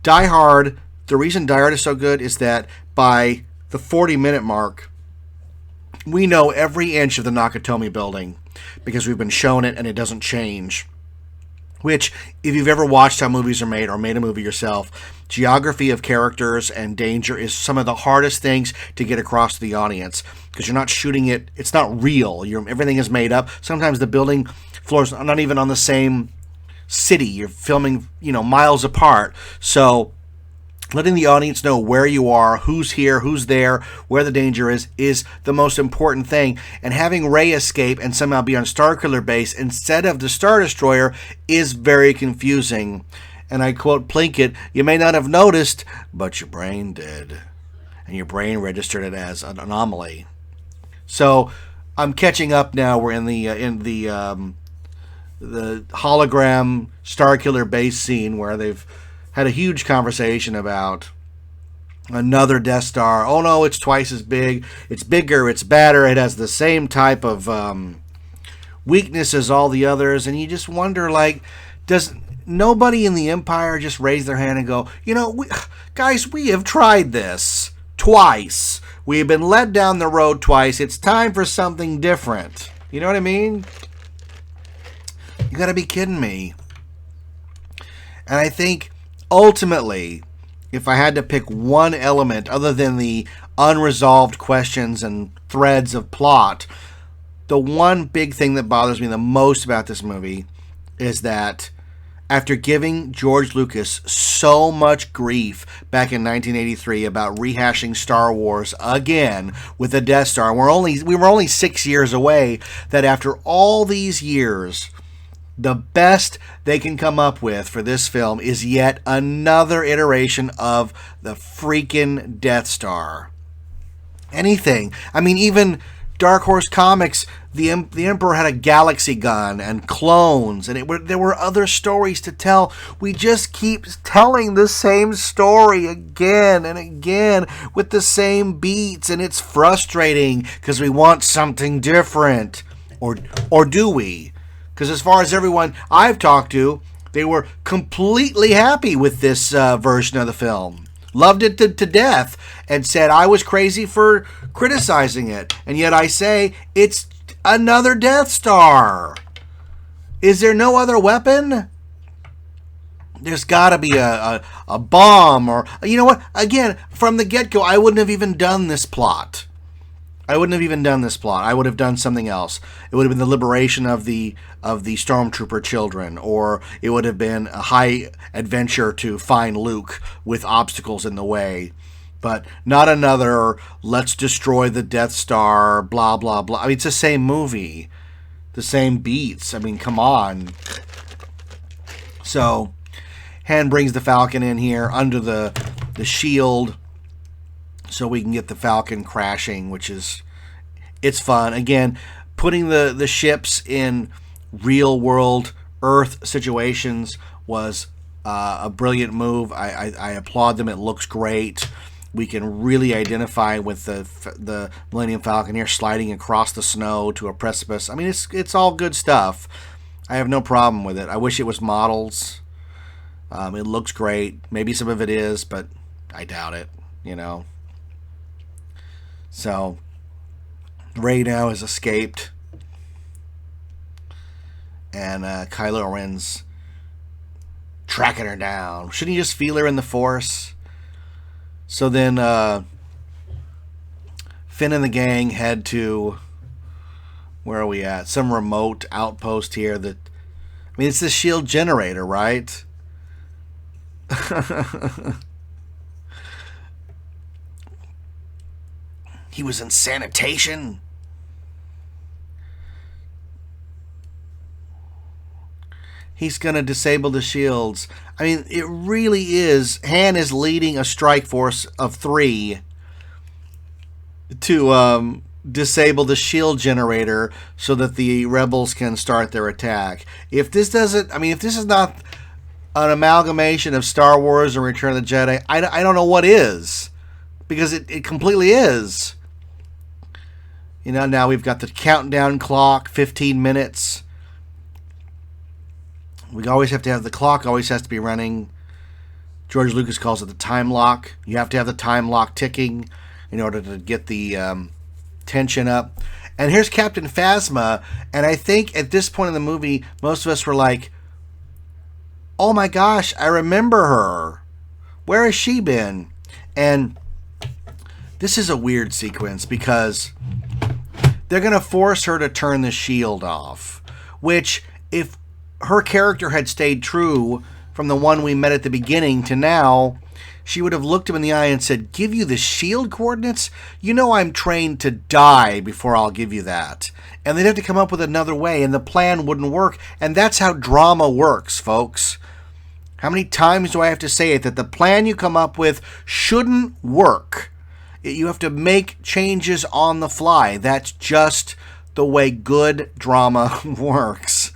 Die Hard, the reason Die Hard is so good is that by the 40-minute mark, we know every inch of the Nakatomi building because we've been shown it and it doesn't change. Which, if you've ever watched how movies are made or made a movie yourself, geography of characters and danger is some of the hardest things to get across to the audience because you're not shooting it. It's not real. Everything is made up. Sometimes the building floors are not even on the same city. You're filming, miles apart. So letting the audience know where you are, who's here, who's there, where the danger is the most important thing. And having Rey escape and somehow be on Starkiller Base instead of the Star Destroyer is very confusing. And I quote Plinkett, "You may not have noticed, but your brain did." And your brain registered it as an anomaly. So I'm catching up now. We're in the hologram Starkiller base scene where they've had a huge conversation about another Death Star. Oh no, it's twice as big. It's bigger. It's badder. It has the same type of weakness as all the others. And you just wonder, like, does nobody in the Empire just raise their hand and go, guys, we have tried this twice. We have been led down the road twice. It's time for something different. You know what I mean? You gotta be kidding me. And I think, ultimately, if I had to pick one element other than the unresolved questions and threads of plot, the one big thing that bothers me the most about this movie is that after giving George Lucas so much grief back in 1983 about rehashing Star Wars again with the Death Star, we were only 6 years away, that after all these years, the best they can come up with for this film is yet another iteration of the freaking Death Star. Anything. I mean, even Dark Horse Comics, the Emperor had a galaxy gun and clones, and there were other stories to tell. We just keep telling the same story again and again with the same beats, and it's frustrating because we want something different. Or do we? Because as far as everyone I've talked to, they were completely happy with this version of the film. Loved it to death and said I was crazy for criticizing it. And yet I say it's another Death Star. Is there no other weapon? There's got to be a bomb or... You know what? Again, from the get-go, I wouldn't have even done this plot. I would have done something else. It would have been the liberation of the Stormtrooper children, or it would have been a high adventure to find Luke with obstacles in the way. But not another, let's destroy the Death Star, blah, blah, blah. I mean, it's the same movie. The same beats. I mean, come on. So, Han brings the Falcon in here under the shield, so we can get the Falcon crashing, which is, it's fun. Again, putting the ships in real world Earth situations was a brilliant move. I applaud them. It looks great. We can really identify with the Millennium Falcon here sliding across the snow to a precipice. I mean, it's all good stuff. I have no problem with it. I wish it was models. It looks great. Maybe some of it is, but I doubt it, So, Rey now has escaped, and Kylo Ren's tracking her down. Shouldn't he just feel her in the Force? So then, Finn and the gang head to, where are we at? Some remote outpost here that, I mean, it's the shield generator, right? He was in sanitation. He's going to disable the shields. I mean, it really is. Han is leading a strike force of 3 to disable the shield generator so that the rebels can start their attack. If this doesn't, I mean, if this is not an amalgamation of Star Wars and Return of the Jedi, I don't know what is. Because it completely is. Now we've got the countdown clock, 15 minutes. We always have to have the clock, always has to be running. George Lucas calls it the time lock. You have to have the time lock ticking in order to get the tension up. And here's Captain Phasma, and I think at this point in the movie, most of us were like, oh my gosh, I remember her. Where has she been? And this is a weird sequence because they're going to force her to turn the shield off, which if her character had stayed true from the one we met at the beginning to now, she would have looked him in the eye and said, give you the shield coordinates? I'm trained to die before I'll give you that. And they'd have to come up with another way, and the plan wouldn't work. And that's how drama works, folks. How many times do I have to say it that the plan you come up with shouldn't work? You have to make changes on the fly. That's just the way good drama works.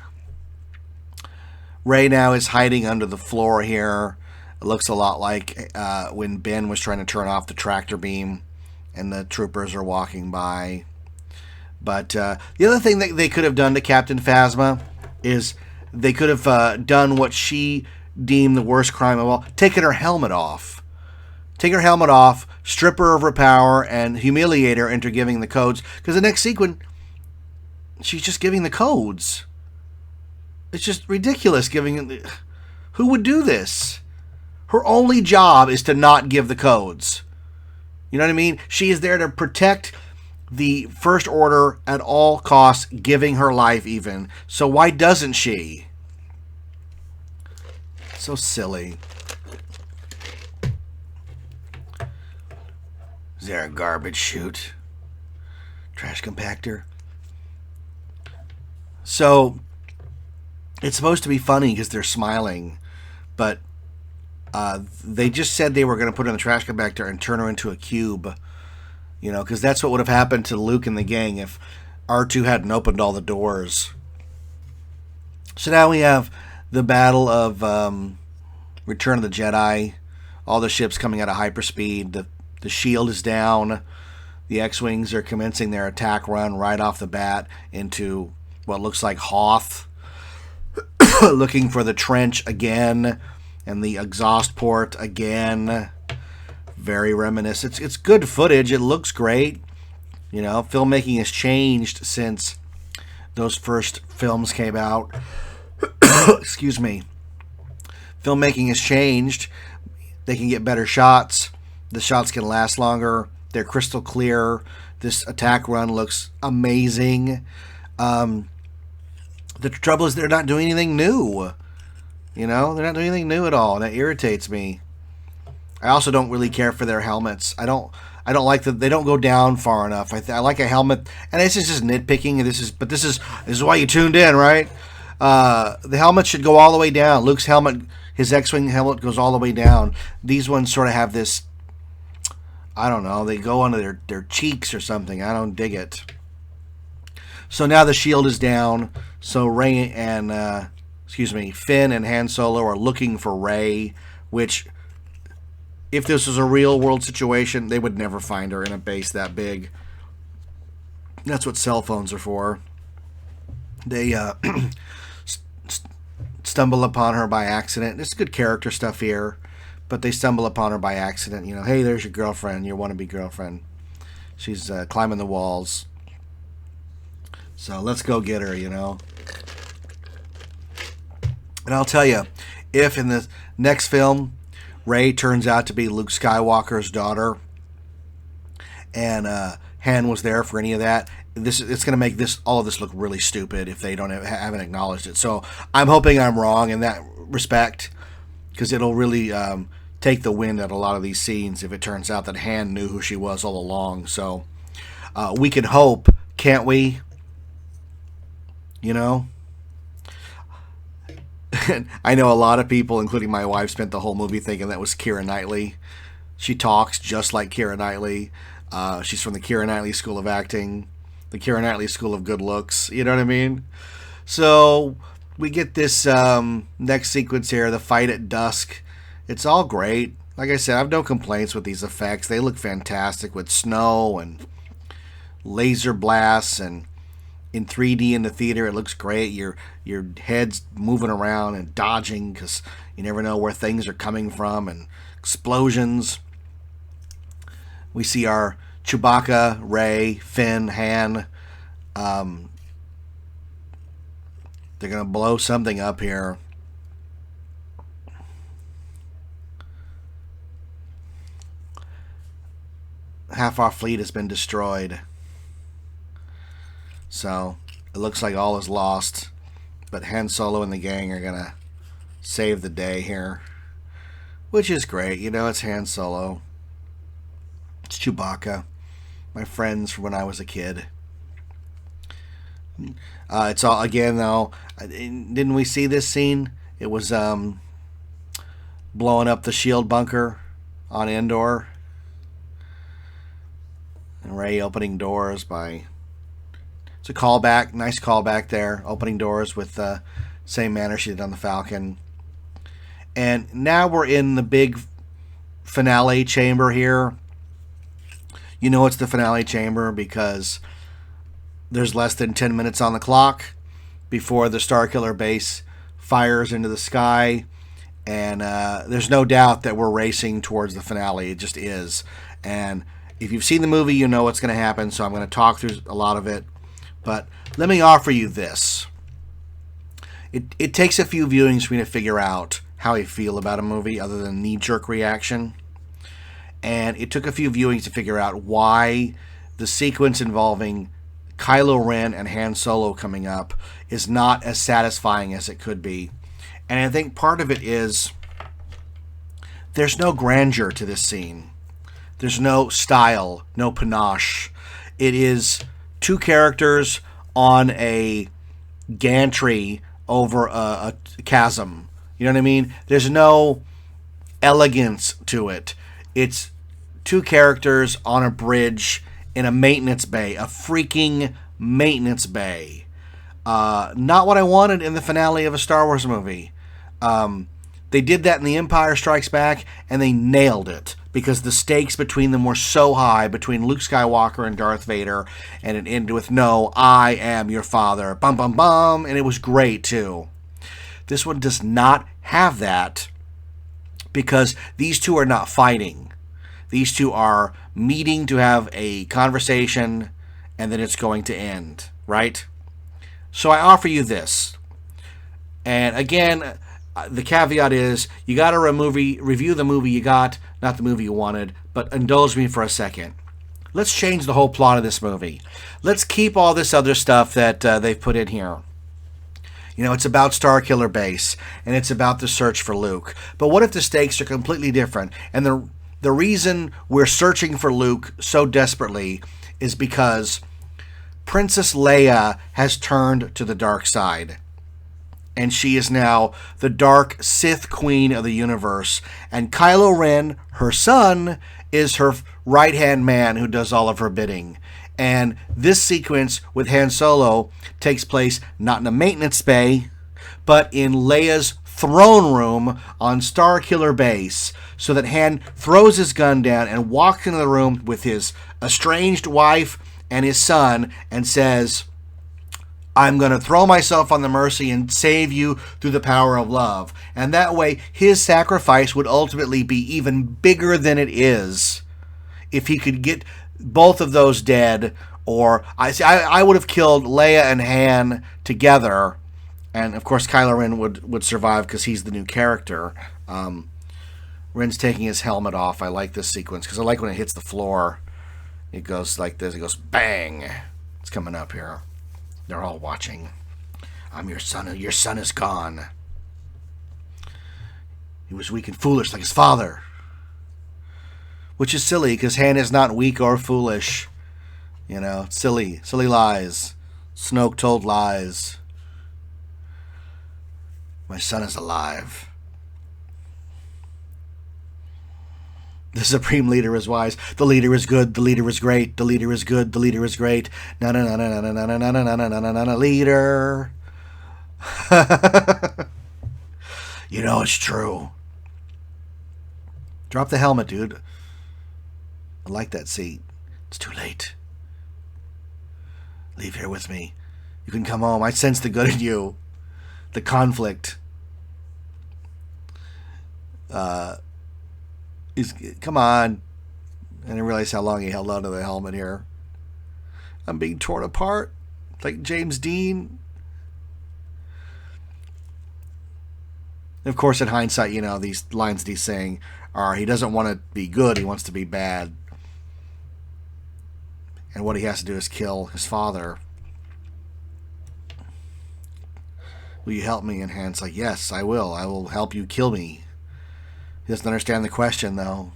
Rey now is hiding under the floor here. It looks a lot like when Ben was trying to turn off the tractor beam and the troopers are walking by. But the other thing that they could have done to Captain Phasma is they could have done what she deemed the worst crime of all, taken her helmet off. Take her helmet off, strip her of her power, and humiliate her into giving the codes. Because the next sequence, she's just giving the codes. It's just ridiculous giving... Who would do this? Her only job is to not give the codes. You know what I mean? She is there to protect the First Order at all costs, giving her life even. So why doesn't she? So silly. Is there a garbage chute? Trash compactor? So, it's supposed to be funny because they're smiling, but they just said they were going to put her in the trash compactor and turn her into a cube. You know, because that's what would have happened to Luke and the gang if R2 hadn't opened all the doors. So now we have the battle of Return of the Jedi. All the ships coming out of hyperspeed. The shield is down. The X-Wings are commencing their attack run right off the bat into what looks like Hoth. Looking for the trench again. And the exhaust port again. Very reminiscent. It's good footage. It looks great. You know, filmmaking has changed since those first films came out. Excuse me. Filmmaking has changed. They can get better shots. The shots can last longer. They're crystal clear. This attack run looks amazing. The trouble is they're not doing anything new. You know, they're not doing anything new at all, and that irritates me. I also don't really care for their helmets. I don't like that they don't go down far enough. I like a helmet, and this is just nitpicking. This is why you tuned in, right? The helmet should go all the way down. Luke's helmet, his X-wing helmet, goes all the way down. These ones sort of have this. I don't know. They go onto their cheeks or something. I don't dig it. So now the shield is down. So Rey and Finn and Han Solo are looking for Rey, which, if this was a real world situation, they would never find her in a base that big. That's what cell phones are for. They stumble upon her by accident. There's good character stuff here, but they stumble upon her by accident. You know, hey, there's your girlfriend, your wannabe girlfriend. She's climbing the walls. So let's go get her, you know. And I'll tell you, if in the next film Rey turns out to be Luke Skywalker's daughter, and Han was there for any of that, it's going to make all of this look really stupid if they haven't acknowledged it. So I'm hoping I'm wrong in that respect, because it'll really take the wind out of a lot of these scenes if it turns out that Han knew who she was all along. So we can hope, can't we? You know? I know a lot of people, including my wife, spent the whole movie thinking that was Keira Knightley. She talks just like Keira Knightley. She's from the Keira Knightley School of Acting, the Keira Knightley School of Good Looks. You know what I mean? So we get this next sequence here, the fight at dusk. It's all great. Like I said, I have no complaints with these effects. They look fantastic with snow and laser blasts, and in 3D in the theater, it looks great. Your head's moving around and dodging because you never know where things are coming from, and explosions. We see our Chewbacca, Rey, Finn, Han. They're going to blow something up here. Half our fleet has been destroyed. So it looks like all is lost. But Han Solo and the gang are going to save the day here. Which is great. You know, it's Han Solo. It's Chewbacca. My friends from when I was a kid. It's all, again, though, didn't we see this scene? It was blowing up the shield bunker on Endor. And Rey opening doors by... It's a callback, nice callback there. Opening doors with the same manner she did on the Falcon. And now we're in the big finale chamber here. You know it's the finale chamber because there's less than 10 minutes on the clock before the Starkiller base fires into the sky. And there's no doubt that we're racing towards the finale. It just is. And if you've seen the movie, you know what's going to happen. So I'm going to talk through a lot of it. But let me offer you this. It takes a few viewings for me to figure out how I feel about a movie other than knee-jerk reaction. And it took a few viewings to figure out why the sequence involving Kylo Ren and Han Solo coming up is not as satisfying as it could be. And I think part of it is there's no grandeur to this scene. There's no style, no panache. It is two characters on a gantry over a chasm. You know what I mean? There's no elegance to it. It's two characters on a bridge in a maintenance bay, a freaking maintenance bay. Not what I wanted in the finale of a Star Wars movie. They did that in The Empire Strikes Back, and they nailed it because the stakes between them were so high, between Luke Skywalker and Darth Vader, and it ended with, "No, I am your father," bum bum bum, and it was great too. This one does not have that because these two are not fighting. These two are meeting to have a conversation, and then it's going to end, right? So I offer you this. And again, the caveat is you got to review the movie you got, not the movie you wanted, but indulge me for a second. Let's change the whole plot of this movie. Let's keep all this other stuff that they've put in here. You know, it's about Starkiller Base, and it's about the search for Luke. But what if the stakes are completely different? And the reason we're searching for Luke so desperately is because Princess Leia has turned to the dark side. And she is now the dark Sith Queen of the universe. And Kylo Ren, her son, is her right-hand man who does all of her bidding. And this sequence with Han Solo takes place not in a maintenance bay, but in Leia's throne room on Starkiller Base, so that Han throws his gun down and walks into the room with his estranged wife and his son and says, "I'm going to throw myself on the mercy and save you through the power of love." And that way, his sacrifice would ultimately be even bigger than it is if he could get both of those dead. Or I would have killed Leia and Han together, and of course Kylo Ren would survive because he's the new character. Ren's taking his helmet off. I like this sequence because I like when it hits the floor. It goes like this. It goes bang. It's coming up here. They're all watching. "I'm your son. Your son is gone. He was weak and foolish like his father." Which is silly because Han is not weak or foolish. You know, silly lies. Snoke told lies. My son is alive. The Supreme Leader is wise. The leader is good. The leader is great. The leader is good. The leader is great. Na na na na na na na na na na na na na leader. You know it's true. Drop the helmet, dude. I like that seat. It's too late. Leave here with me. You can come home. I sense the good in you. The conflict. Come on. I didn't realize how long he held onto the helmet here. I'm being torn apart. Like James Dean. Of course, in hindsight, you know, these lines that he's saying are he doesn't want to be good, he wants to be bad. And what he has to do is kill his father. Will you help me? And Han's like, yes, I will. I will help you kill me. He doesn't understand the question, though.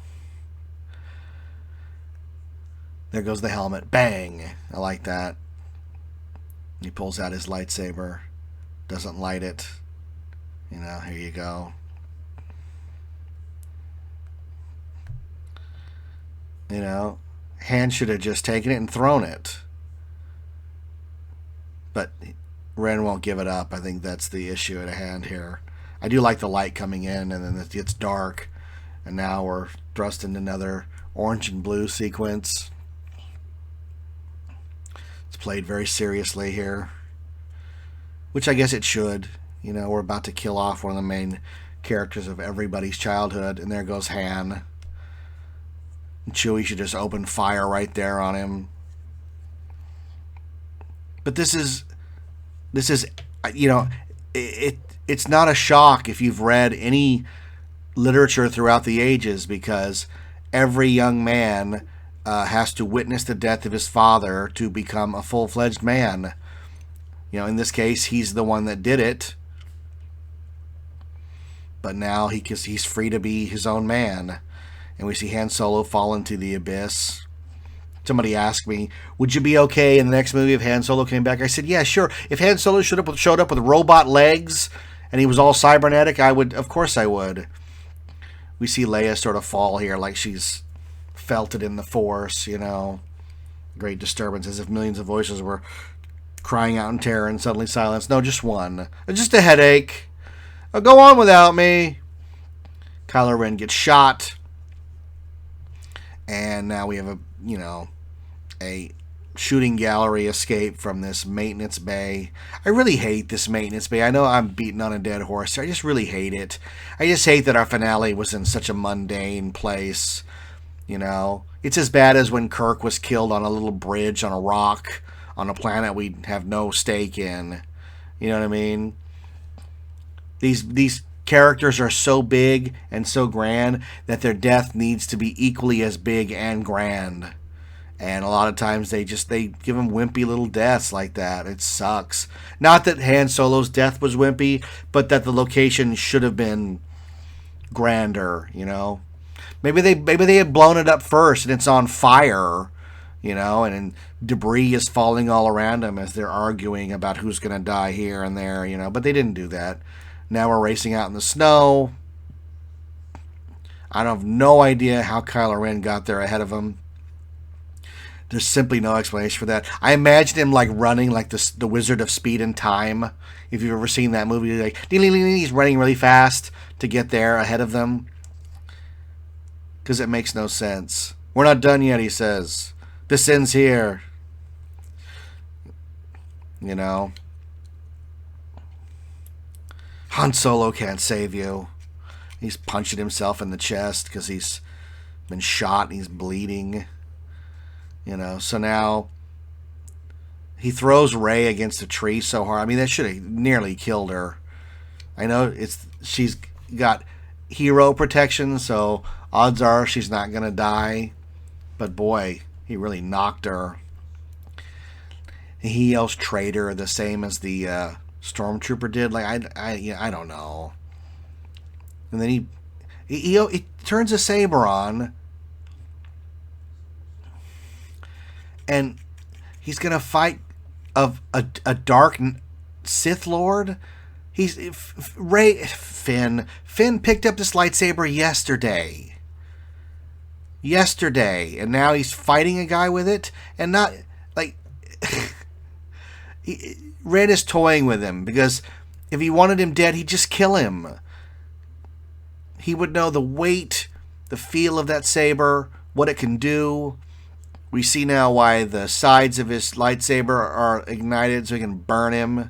There goes the helmet. Bang! I like that. He pulls out his lightsaber. Doesn't light it. You know, here you go. You know, Han should have just taken it and thrown it. But Ren won't give it up. I think that's the issue at hand here. I do like the light coming in, and then it gets dark, and now we're thrust into another orange and blue sequence. It's played very seriously here, which I guess it should. You know, we're about to kill off one of the main characters of everybody's childhood, and there goes Han. And Chewie should just open fire right there on him. But this is, you know, it's not a shock if you've read any literature throughout the ages, because every young man has to witness the death of his father to become a full-fledged man. You know, in this case, he's the one that did it. But now he's free to be his own man. And we see Han Solo fall into the abyss. Somebody asked me, would you be okay in the next movie if Han Solo came back? I said, yeah, sure. If Han Solo showed up with robot legs and he was all cybernetic, of course I would. We see Leia sort of fall here like she's felt it in the Force, you know. Great disturbance, as if millions of voices were crying out in terror and suddenly silence. No, just one. Just a headache. Go on without me. Kylo Ren gets shot. And now we have a shooting gallery escape from this maintenance bay. I really hate this maintenance bay. I know I'm beating on a dead horse here. I just really hate it. I just hate that our finale was in such a mundane place. You know, it's as bad as when Kirk was killed on a little bridge on a rock on a planet we have no stake in. You know what I mean? These characters are so big and so grand that their death needs to be equally as big and grand. And a lot of times they give them wimpy little deaths like that. It sucks. Not that Han Solo's death was wimpy, but that the location should have been grander, you know. Maybe they had blown it up first and it's on fire, you know, and debris is falling all around them as they're arguing about who's going to die here and there, you know. But they didn't do that. Now we're racing out in the snow. I have no idea how Kylo Ren got there ahead of him. There's simply no explanation for that. I imagine him like running like the Wizard of Speed and Time. If you've ever seen that movie, like he's running really fast to get there ahead of them. Because it makes no sense. We're not done yet, he says. This ends here. You know. Han Solo can't save you. He's punching himself in the chest because he's been shot and he's bleeding. You know, so now he throws Rey against a tree so hard. I mean, that should have nearly killed her. I know she's got hero protection, so odds are she's not going to die. But boy, he really knocked her. He yells traitor the same as the Stormtrooper did. Like, I don't know. And then he turns a saber on. And he's going to fight a dark Sith Lord. Finn picked up this lightsaber yesterday. And now he's fighting a guy with it. And not, like, Ren is toying with him. Because if he wanted him dead, he'd just kill him. He would know the weight, the feel of that saber, what it can do. We see now why the sides of his lightsaber are ignited so he can burn him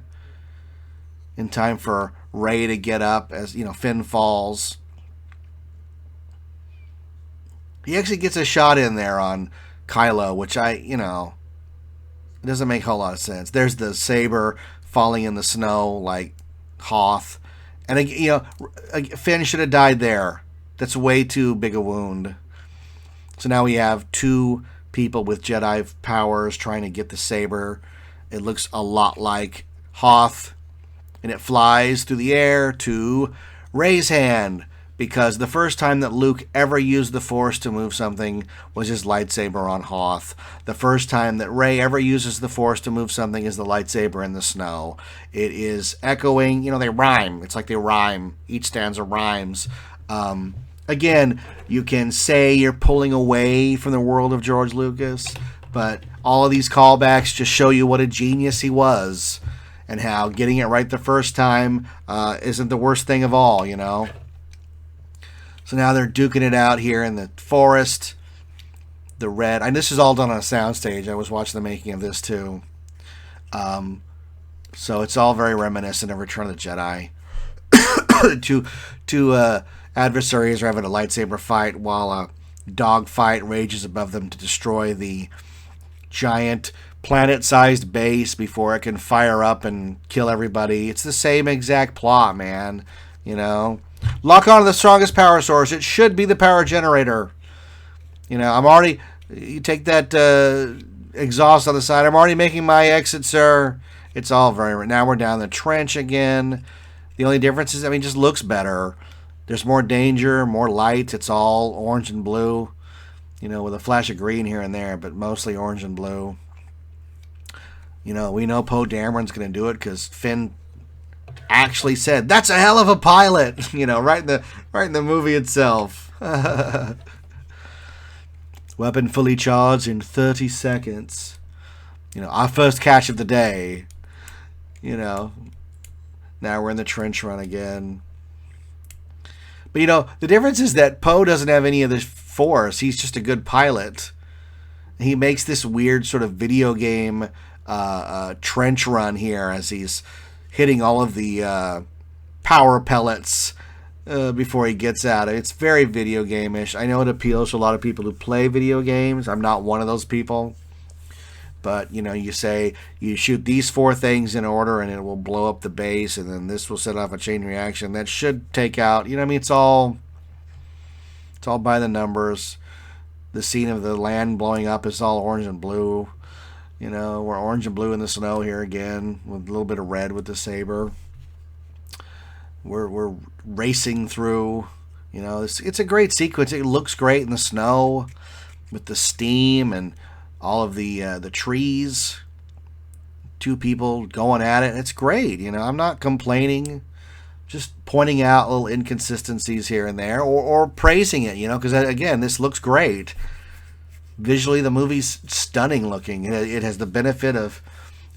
in time for Rey to get up as, you know, Finn falls. He actually gets a shot in there on Kylo, which it doesn't make a whole lot of sense. There's the saber falling in the snow like Hoth. And, you know, Finn should have died there. That's way too big a wound. So now we have two people with Jedi powers trying to get the saber. It looks a lot like Hoth, and it flies through the air to Rey's hand, because the first time that Luke ever used the Force to move something was his lightsaber on Hoth. The first time that Rey ever uses the Force to move something is the lightsaber in the snow. It is echoing, you know, they rhyme. It's like they rhyme. Each stanza rhymes. again, you can say you're pulling away from the world of George Lucas, but all of these callbacks just show you what a genius he was and how getting it right the first time isn't the worst thing of all, you know? So now they're duking it out here in the forest. The red, and this is all done on a soundstage. I was watching the making of this too. So it's all very reminiscent of Return of the Jedi. Two adversaries are having a lightsaber fight while a dog fight rages above them to destroy the giant planet-sized base before it can fire up and kill everybody. It's the same exact plot, man. You know, lock on to the strongest power source. It should be the power generator. You know, you take that exhaust on the side. I'm already making my exit, sir. It's all now we're down the trench again. The only difference is, it just looks better. There's more danger, more light. It's all orange and blue, you know, with a flash of green here and there, but mostly orange and blue. You know, we know Poe Dameron's going to do it because Finn actually said, "That's a hell of a pilot," you know, right in the movie itself. Weapon fully charged in 30 seconds. You know, our first catch of the day. You know, now we're in the trench run again. But, you know, the difference is that Poe doesn't have any of the Force. He's just a good pilot. He makes this weird sort of video game trench run here as he's hitting all of the power pellets before he gets out. It's very video game-ish. I know it appeals to a lot of people who play video games. I'm not one of those people. But, you know, you say you shoot these 4 things in order and it will blow up the base, and then this will set off a chain reaction that should take out, you know what I mean? It's all by the numbers. The scene of the land blowing up is all orange and blue. You know, we're orange and blue in the snow here again, with a little bit of red with the saber. We're racing through, you know, it's a great sequence. It looks great in the snow with the steam and all of the trees. 2 people going at it. It's great, you know. I'm not complaining, just pointing out little inconsistencies here and there, or praising it, you know, because again, this looks great. Visually, the movie's stunning looking. It has the benefit of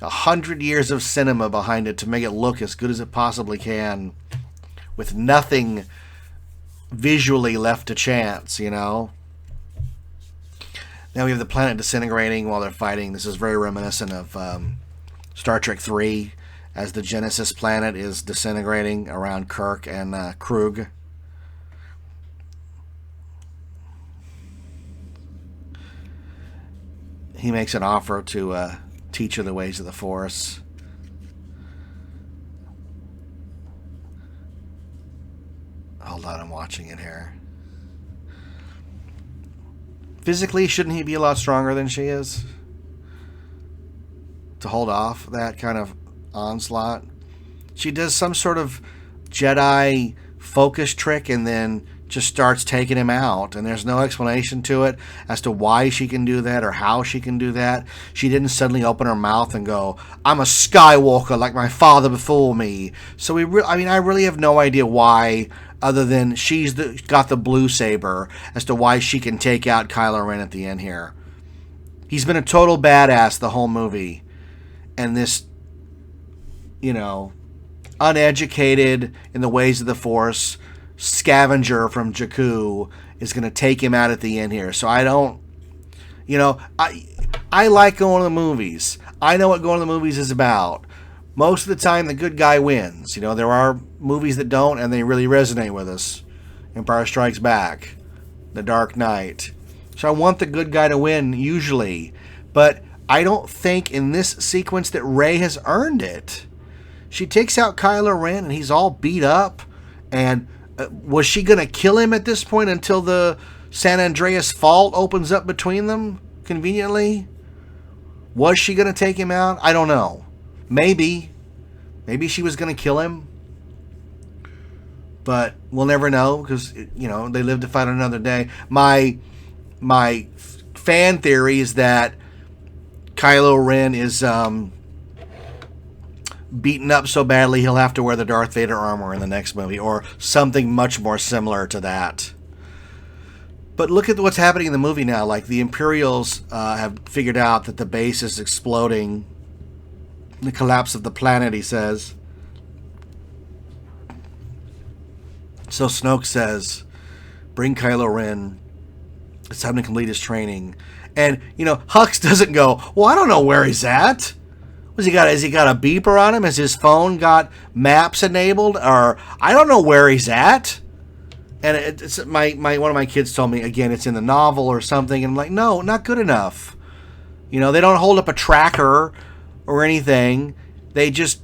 100 years of cinema behind it to make it look as good as it possibly can, with nothing visually left to chance, you know. Now we have the planet disintegrating while they're fighting. This is very reminiscent of Star Trek 3, as the Genesis planet is disintegrating around Kirk and Krug. He makes an offer to teach her the ways of the Force. Hold on, I'm watching it here. Physically, shouldn't he be a lot stronger than she is to hold off that kind of onslaught? She does some sort of Jedi focus trick and then just starts taking him out, and there's no explanation to it as to why she can do that or how she can do that. She didn't suddenly open her mouth and go, "I'm a Skywalker like my father before me." So I really have no idea why, other than she's got the blue saber, as to why she can take out Kylo Ren at the end here. He's been a total badass the whole movie, and this, you know, uneducated in the ways of the Force scavenger from Jakku is going to take him out at the end here. So I don't, you know, I like going to the movies. I know what going to the movies is about. Most of the time, the good guy wins. You know, there are movies that don't, and they really resonate with us. Empire Strikes Back, The Dark Knight. So I want the good guy to win, usually. But I don't think in this sequence that Rey has earned it. She takes out Kylo Ren, and he's all beat up. And was she going to kill him at this point until the San Andreas Fault opens up between them, conveniently? Was she going to take him out? I don't know. Maybe she was going to kill him, but we'll never know because, you know, they live to fight another day. My fan theory is that Kylo Ren is beaten up so badly he'll have to wear the Darth Vader armor in the next movie, or something much more similar to that. But look at what's happening in the movie now. Like, the Imperials have figured out that the base is exploding. The collapse of the planet, he says. So Snoke says, bring Kylo Ren. It's time to complete his training. And, Hux doesn't go, well, I don't know where he's at. Has he got a beeper on him? Has his phone got maps enabled? Or, I don't know where he's at. And it's one of my kids told me, again, it's in the novel or something. And I'm like, no, not good enough. They don't hold up a tracker or anything. They just...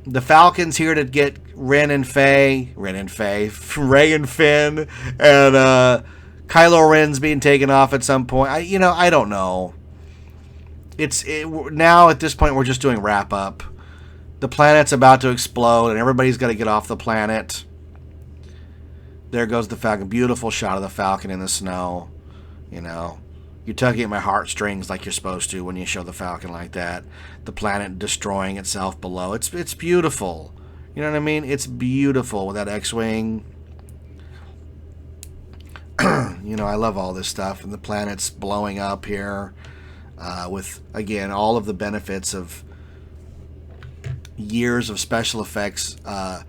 The Falcon's here to get Rey and Finn, and Kylo Ren's being taken off at some point. I don't know. Now at this point we're just doing wrap up. The planet's about to explode and everybody's got to get off the planet. There goes the Falcon. Beautiful shot of the Falcon in the snow. You're tugging at my heartstrings like you're supposed to when you show the Falcon like that. The planet destroying itself below. It's beautiful. You know what I mean? It's beautiful with that X-Wing. I love all this stuff. And the planet's blowing up here with, again, all of the benefits of years of special effects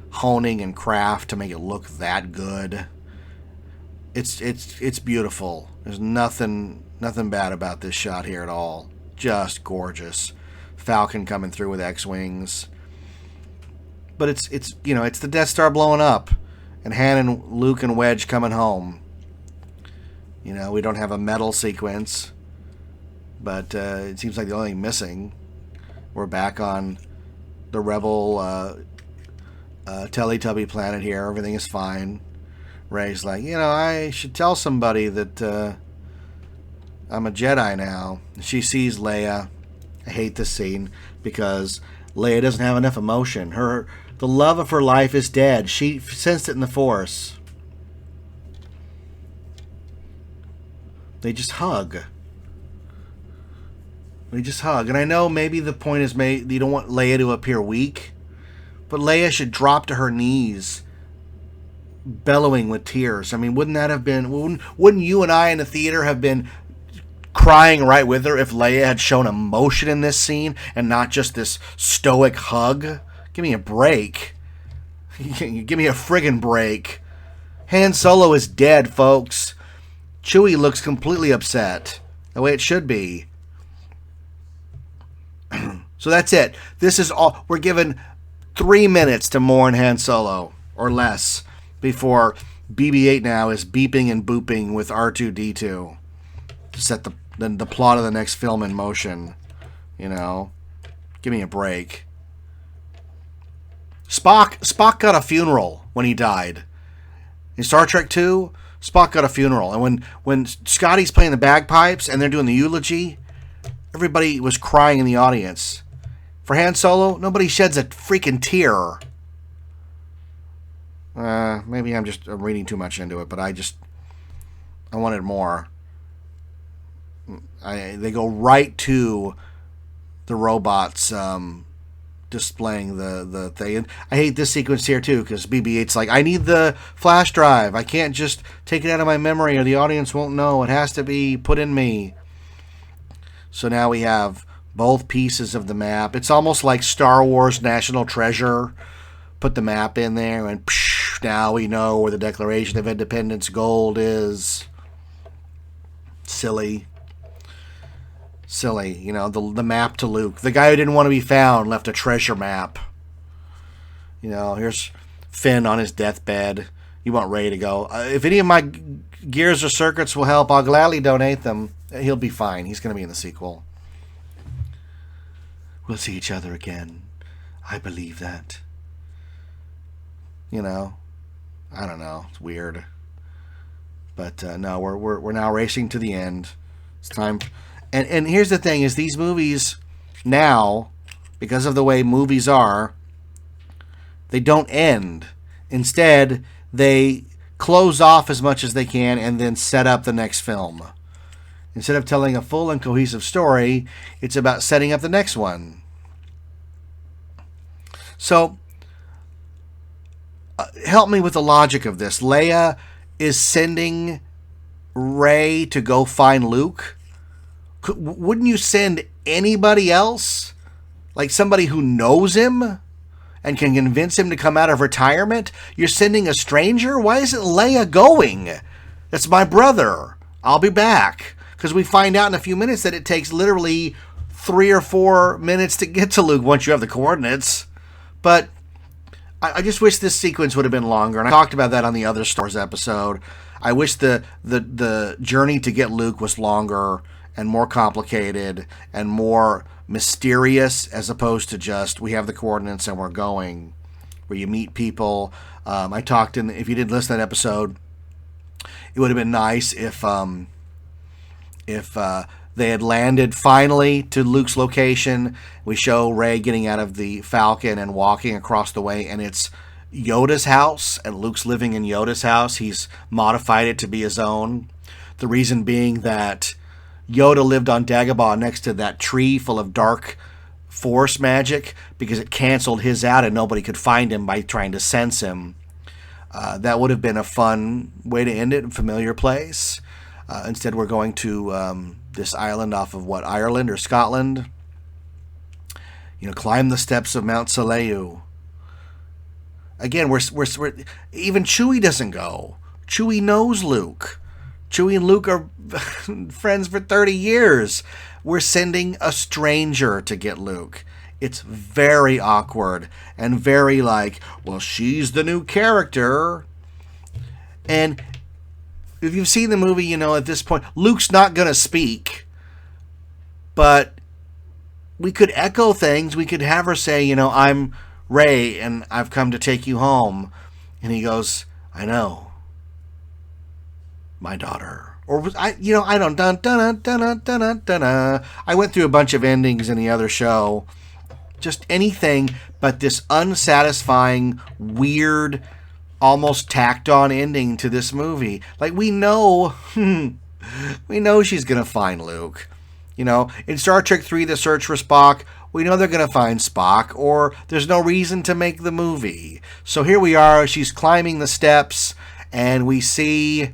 honing and craft to make it look that good. It's beautiful. There's nothing bad about this shot here at all. Just gorgeous. Falcon coming through with X-Wings. But it's the Death Star blowing up. And Han and Luke and Wedge coming home. We don't have a metal sequence. But it seems like the only thing missing. We're back on the Rebel Teletubby planet here. Everything is fine. Rey's like, I should tell somebody that I'm a Jedi now. She sees Leia. I hate this scene because Leia doesn't have enough emotion. The love of her life is dead. She sensed it in the Force. They just hug. And I know maybe the point is you don't want Leia to appear weak, but Leia should drop to her knees, bellowing with tears. I mean, wouldn't you and I in the theater have been crying right with her if Leia had shown emotion in this scene and not just this stoic hug? Give me a break. Give me a friggin' break. Han Solo is dead, folks. Chewie looks completely upset. The way it should be. So that's it. This is all. We're given 3 minutes to mourn Han Solo, or less, before BB-8 now is beeping and booping with R2-D2 to set the plot of the next film in motion. Give me a break. Spock got a funeral when he died. In Star Trek II, Spock got a funeral. And when Scotty's playing the bagpipes and they're doing the eulogy, everybody was crying in the audience. For Han Solo, nobody sheds a freaking tear. Maybe I'm reading too much into it, but I wanted more. They go right to the robots displaying the thing. And I hate this sequence here too, because BB-8's like, I need the flash drive. I can't just take it out of my memory or the audience won't know. It has to be put in me. So now we have both pieces of the map. It's almost like Star Wars National Treasure. Put the map in there and now we know where the Declaration of Independence gold is. Silly. The map to Luke. The guy who didn't want to be found left a treasure map. Here's Finn on his deathbed. You want Rey to go. If any of my gears or circuits will help, I'll gladly donate them. He'll be fine. He's going to be in the sequel. We'll see each other again. I believe that. I don't know. It's weird. But no, we're now racing to the end. It's time. And here's the thing: is these movies now, because of the way movies are, they don't end. Instead, they close off as much as they can and then set up the next film. Instead of telling a full and cohesive story, it's about setting up the next one. So, help me with the logic of this. Leia is sending Rey to go find Luke? Wouldn't you send anybody else? Like somebody who knows him and can convince him to come out of retirement? You're sending a stranger? Why isn't Leia going? That's my brother. I'll be back. Because we find out in a few minutes that it takes literally 3 or 4 minutes to get to Luke once you have the coordinates. But I just wish this sequence would have been longer. And I talked about that on the other Star Wars episode. I wish the journey to get Luke was longer and more complicated and more mysterious, as opposed to just we have the coordinates and we're going, where you meet people. I talked if you didn't listen to that episode, it would have been nice if they had landed finally to Luke's location. We show Rey getting out of the Falcon and walking across the way, and it's Yoda's house, and Luke's living in Yoda's house. He's modified it to be his own. The reason being that Yoda lived on Dagobah next to that tree full of dark force magic because it canceled his out and nobody could find him by trying to sense him. That would have been a fun way to end it, a familiar place. Instead, we're going to this island off of Ireland or Scotland. Climb the steps of Mount Saleu. Again, we're even Chewie doesn't go. Chewie knows Luke. Chewie and Luke are friends for 30 years. We're sending a stranger to get Luke. It's very awkward and very well, she's the new character. And if you've seen the movie, at this point, Luke's not going to speak. But we could echo things. We could have her say, I'm Rey and I've come to take you home. And he goes, I know. My daughter. Or I don't dun dun dun dun dun dun. I went through a bunch of endings in the other show. Just anything but this unsatisfying, weird, almost tacked on ending to this movie. We know she's gonna find Luke. In Star Trek 3, The Search for Spock, we know they're gonna find Spock, or there's no reason to make the movie. So here we are, she's climbing the steps, and we see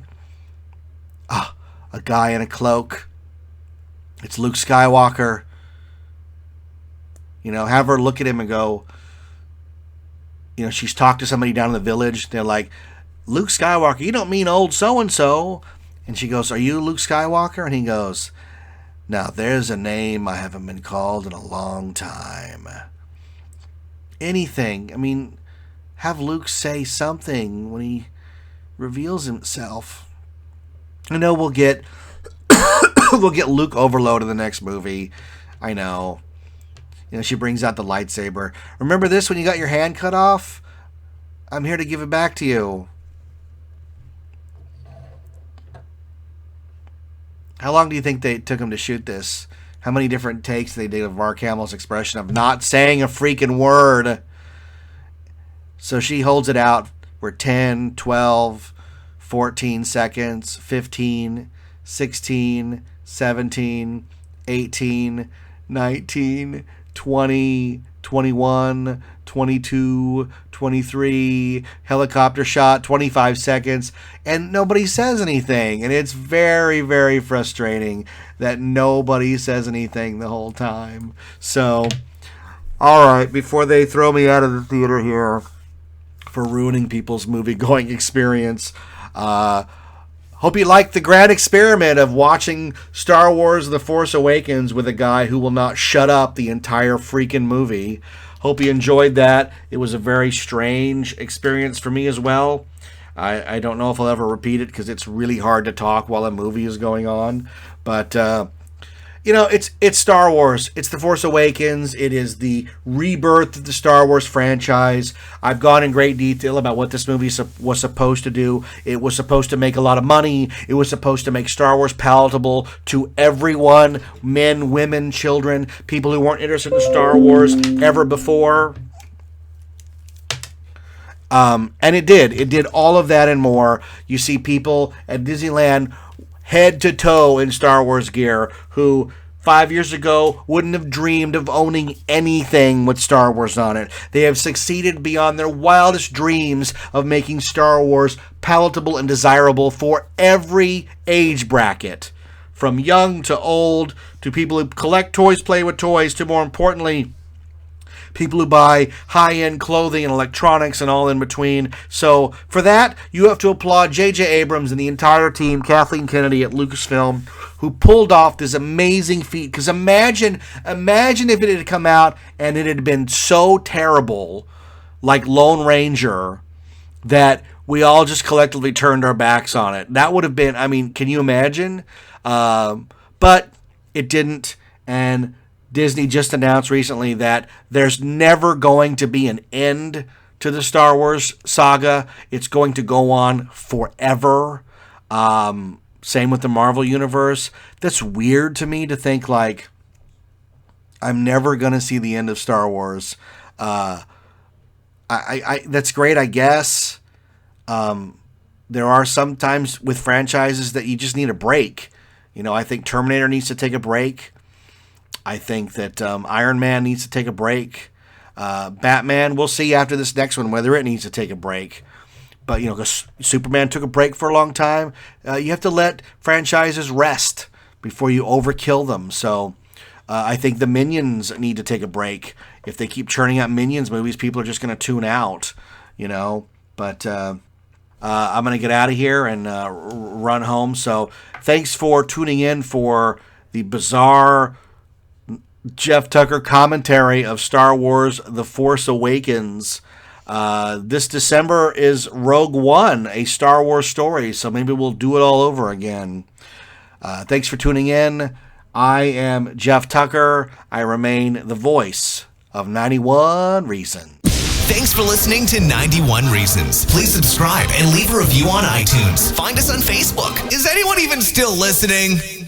a guy in a cloak. It's Luke Skywalker. Have her look at him and go, she's talked to somebody down in the village. They're like, Luke Skywalker, you don't mean old so-and-so. And she goes, are you Luke Skywalker? And he goes, now there's a name I haven't been called in a long time. Anything. Have Luke say something when he reveals himself. I know we'll get Luke overload in the next movie. I know. She brings out the lightsaber. Remember this when you got your hand cut off? I'm here to give it back to you. How long do you think they took him to shoot this? How many different takes they did of Mark Hamill's expression of not saying a freaking word? So she holds it out for 10, 12, 14 seconds, 15, 16, 17, 18, 19, 20, 21, 22, 23, helicopter shot, 25 seconds, and nobody says anything. And it's very, very frustrating that nobody says anything the whole time. So, alright, before they throw me out of the theater here for ruining people's movie-going experience, hope you liked the grand experiment of watching Star Wars The Force Awakens with a guy who will not shut up the entire freaking movie. Hope you enjoyed that. It was a very strange experience for me as well. I don't know if I'll ever repeat it because it's really hard to talk while a movie is going on. But, it's Star Wars. It's The Force Awakens. It is the rebirth of the Star Wars franchise. I've gone in great detail about what this movie was supposed to do. It was supposed to make a lot of money. It was supposed to make Star Wars palatable to everyone, men, women, children, people who weren't interested in Star Wars ever before. And it did. It did all of that and more. You see people at Disneyland head to toe in Star Wars gear who 5 years ago wouldn't have dreamed of owning anything with Star Wars on it. They have succeeded beyond their wildest dreams of making Star Wars palatable and desirable for every age bracket, from young to old, to people who collect toys, play with toys, to more importantly, people who buy high-end clothing and electronics and all in between. So for that, you have to applaud J.J. Abrams and the entire team, Kathleen Kennedy at Lucasfilm, who pulled off this amazing feat. Because imagine if it had come out and it had been so terrible, like Lone Ranger, that we all just collectively turned our backs on it. That would have been, I mean, can you imagine? But it didn't, and Disney just announced recently that there's never going to be an end to the Star Wars saga. It's going to go on forever. Same with the Marvel Universe. That's weird to me to think, like, I'm never going to see the end of Star Wars. That's great, I guess. There are some times with franchises that you just need a break. You know, I think Terminator needs to take a break. I think that Iron Man needs to take a break. Batman, we'll see after this next one whether it needs to take a break. But, you know, because Superman took a break for a long time, you have to let franchises rest before you overkill them. So I think the Minions need to take a break. If they keep churning out Minions movies, people are just going to tune out, you know. But I'm going to get out of here and run home. So thanks for tuning in for the bizarre Jeff Tucker commentary of Star Wars The Force Awakens. This December is Rogue One, a Star Wars story, so maybe we'll do it all over again. Thanks for tuning in. I am Jeff Tucker. I remain the voice of 91 Reasons. Thanks for listening to 91 Reasons. Please subscribe and leave a review on iTunes. Find us on Facebook. Is anyone even still listening?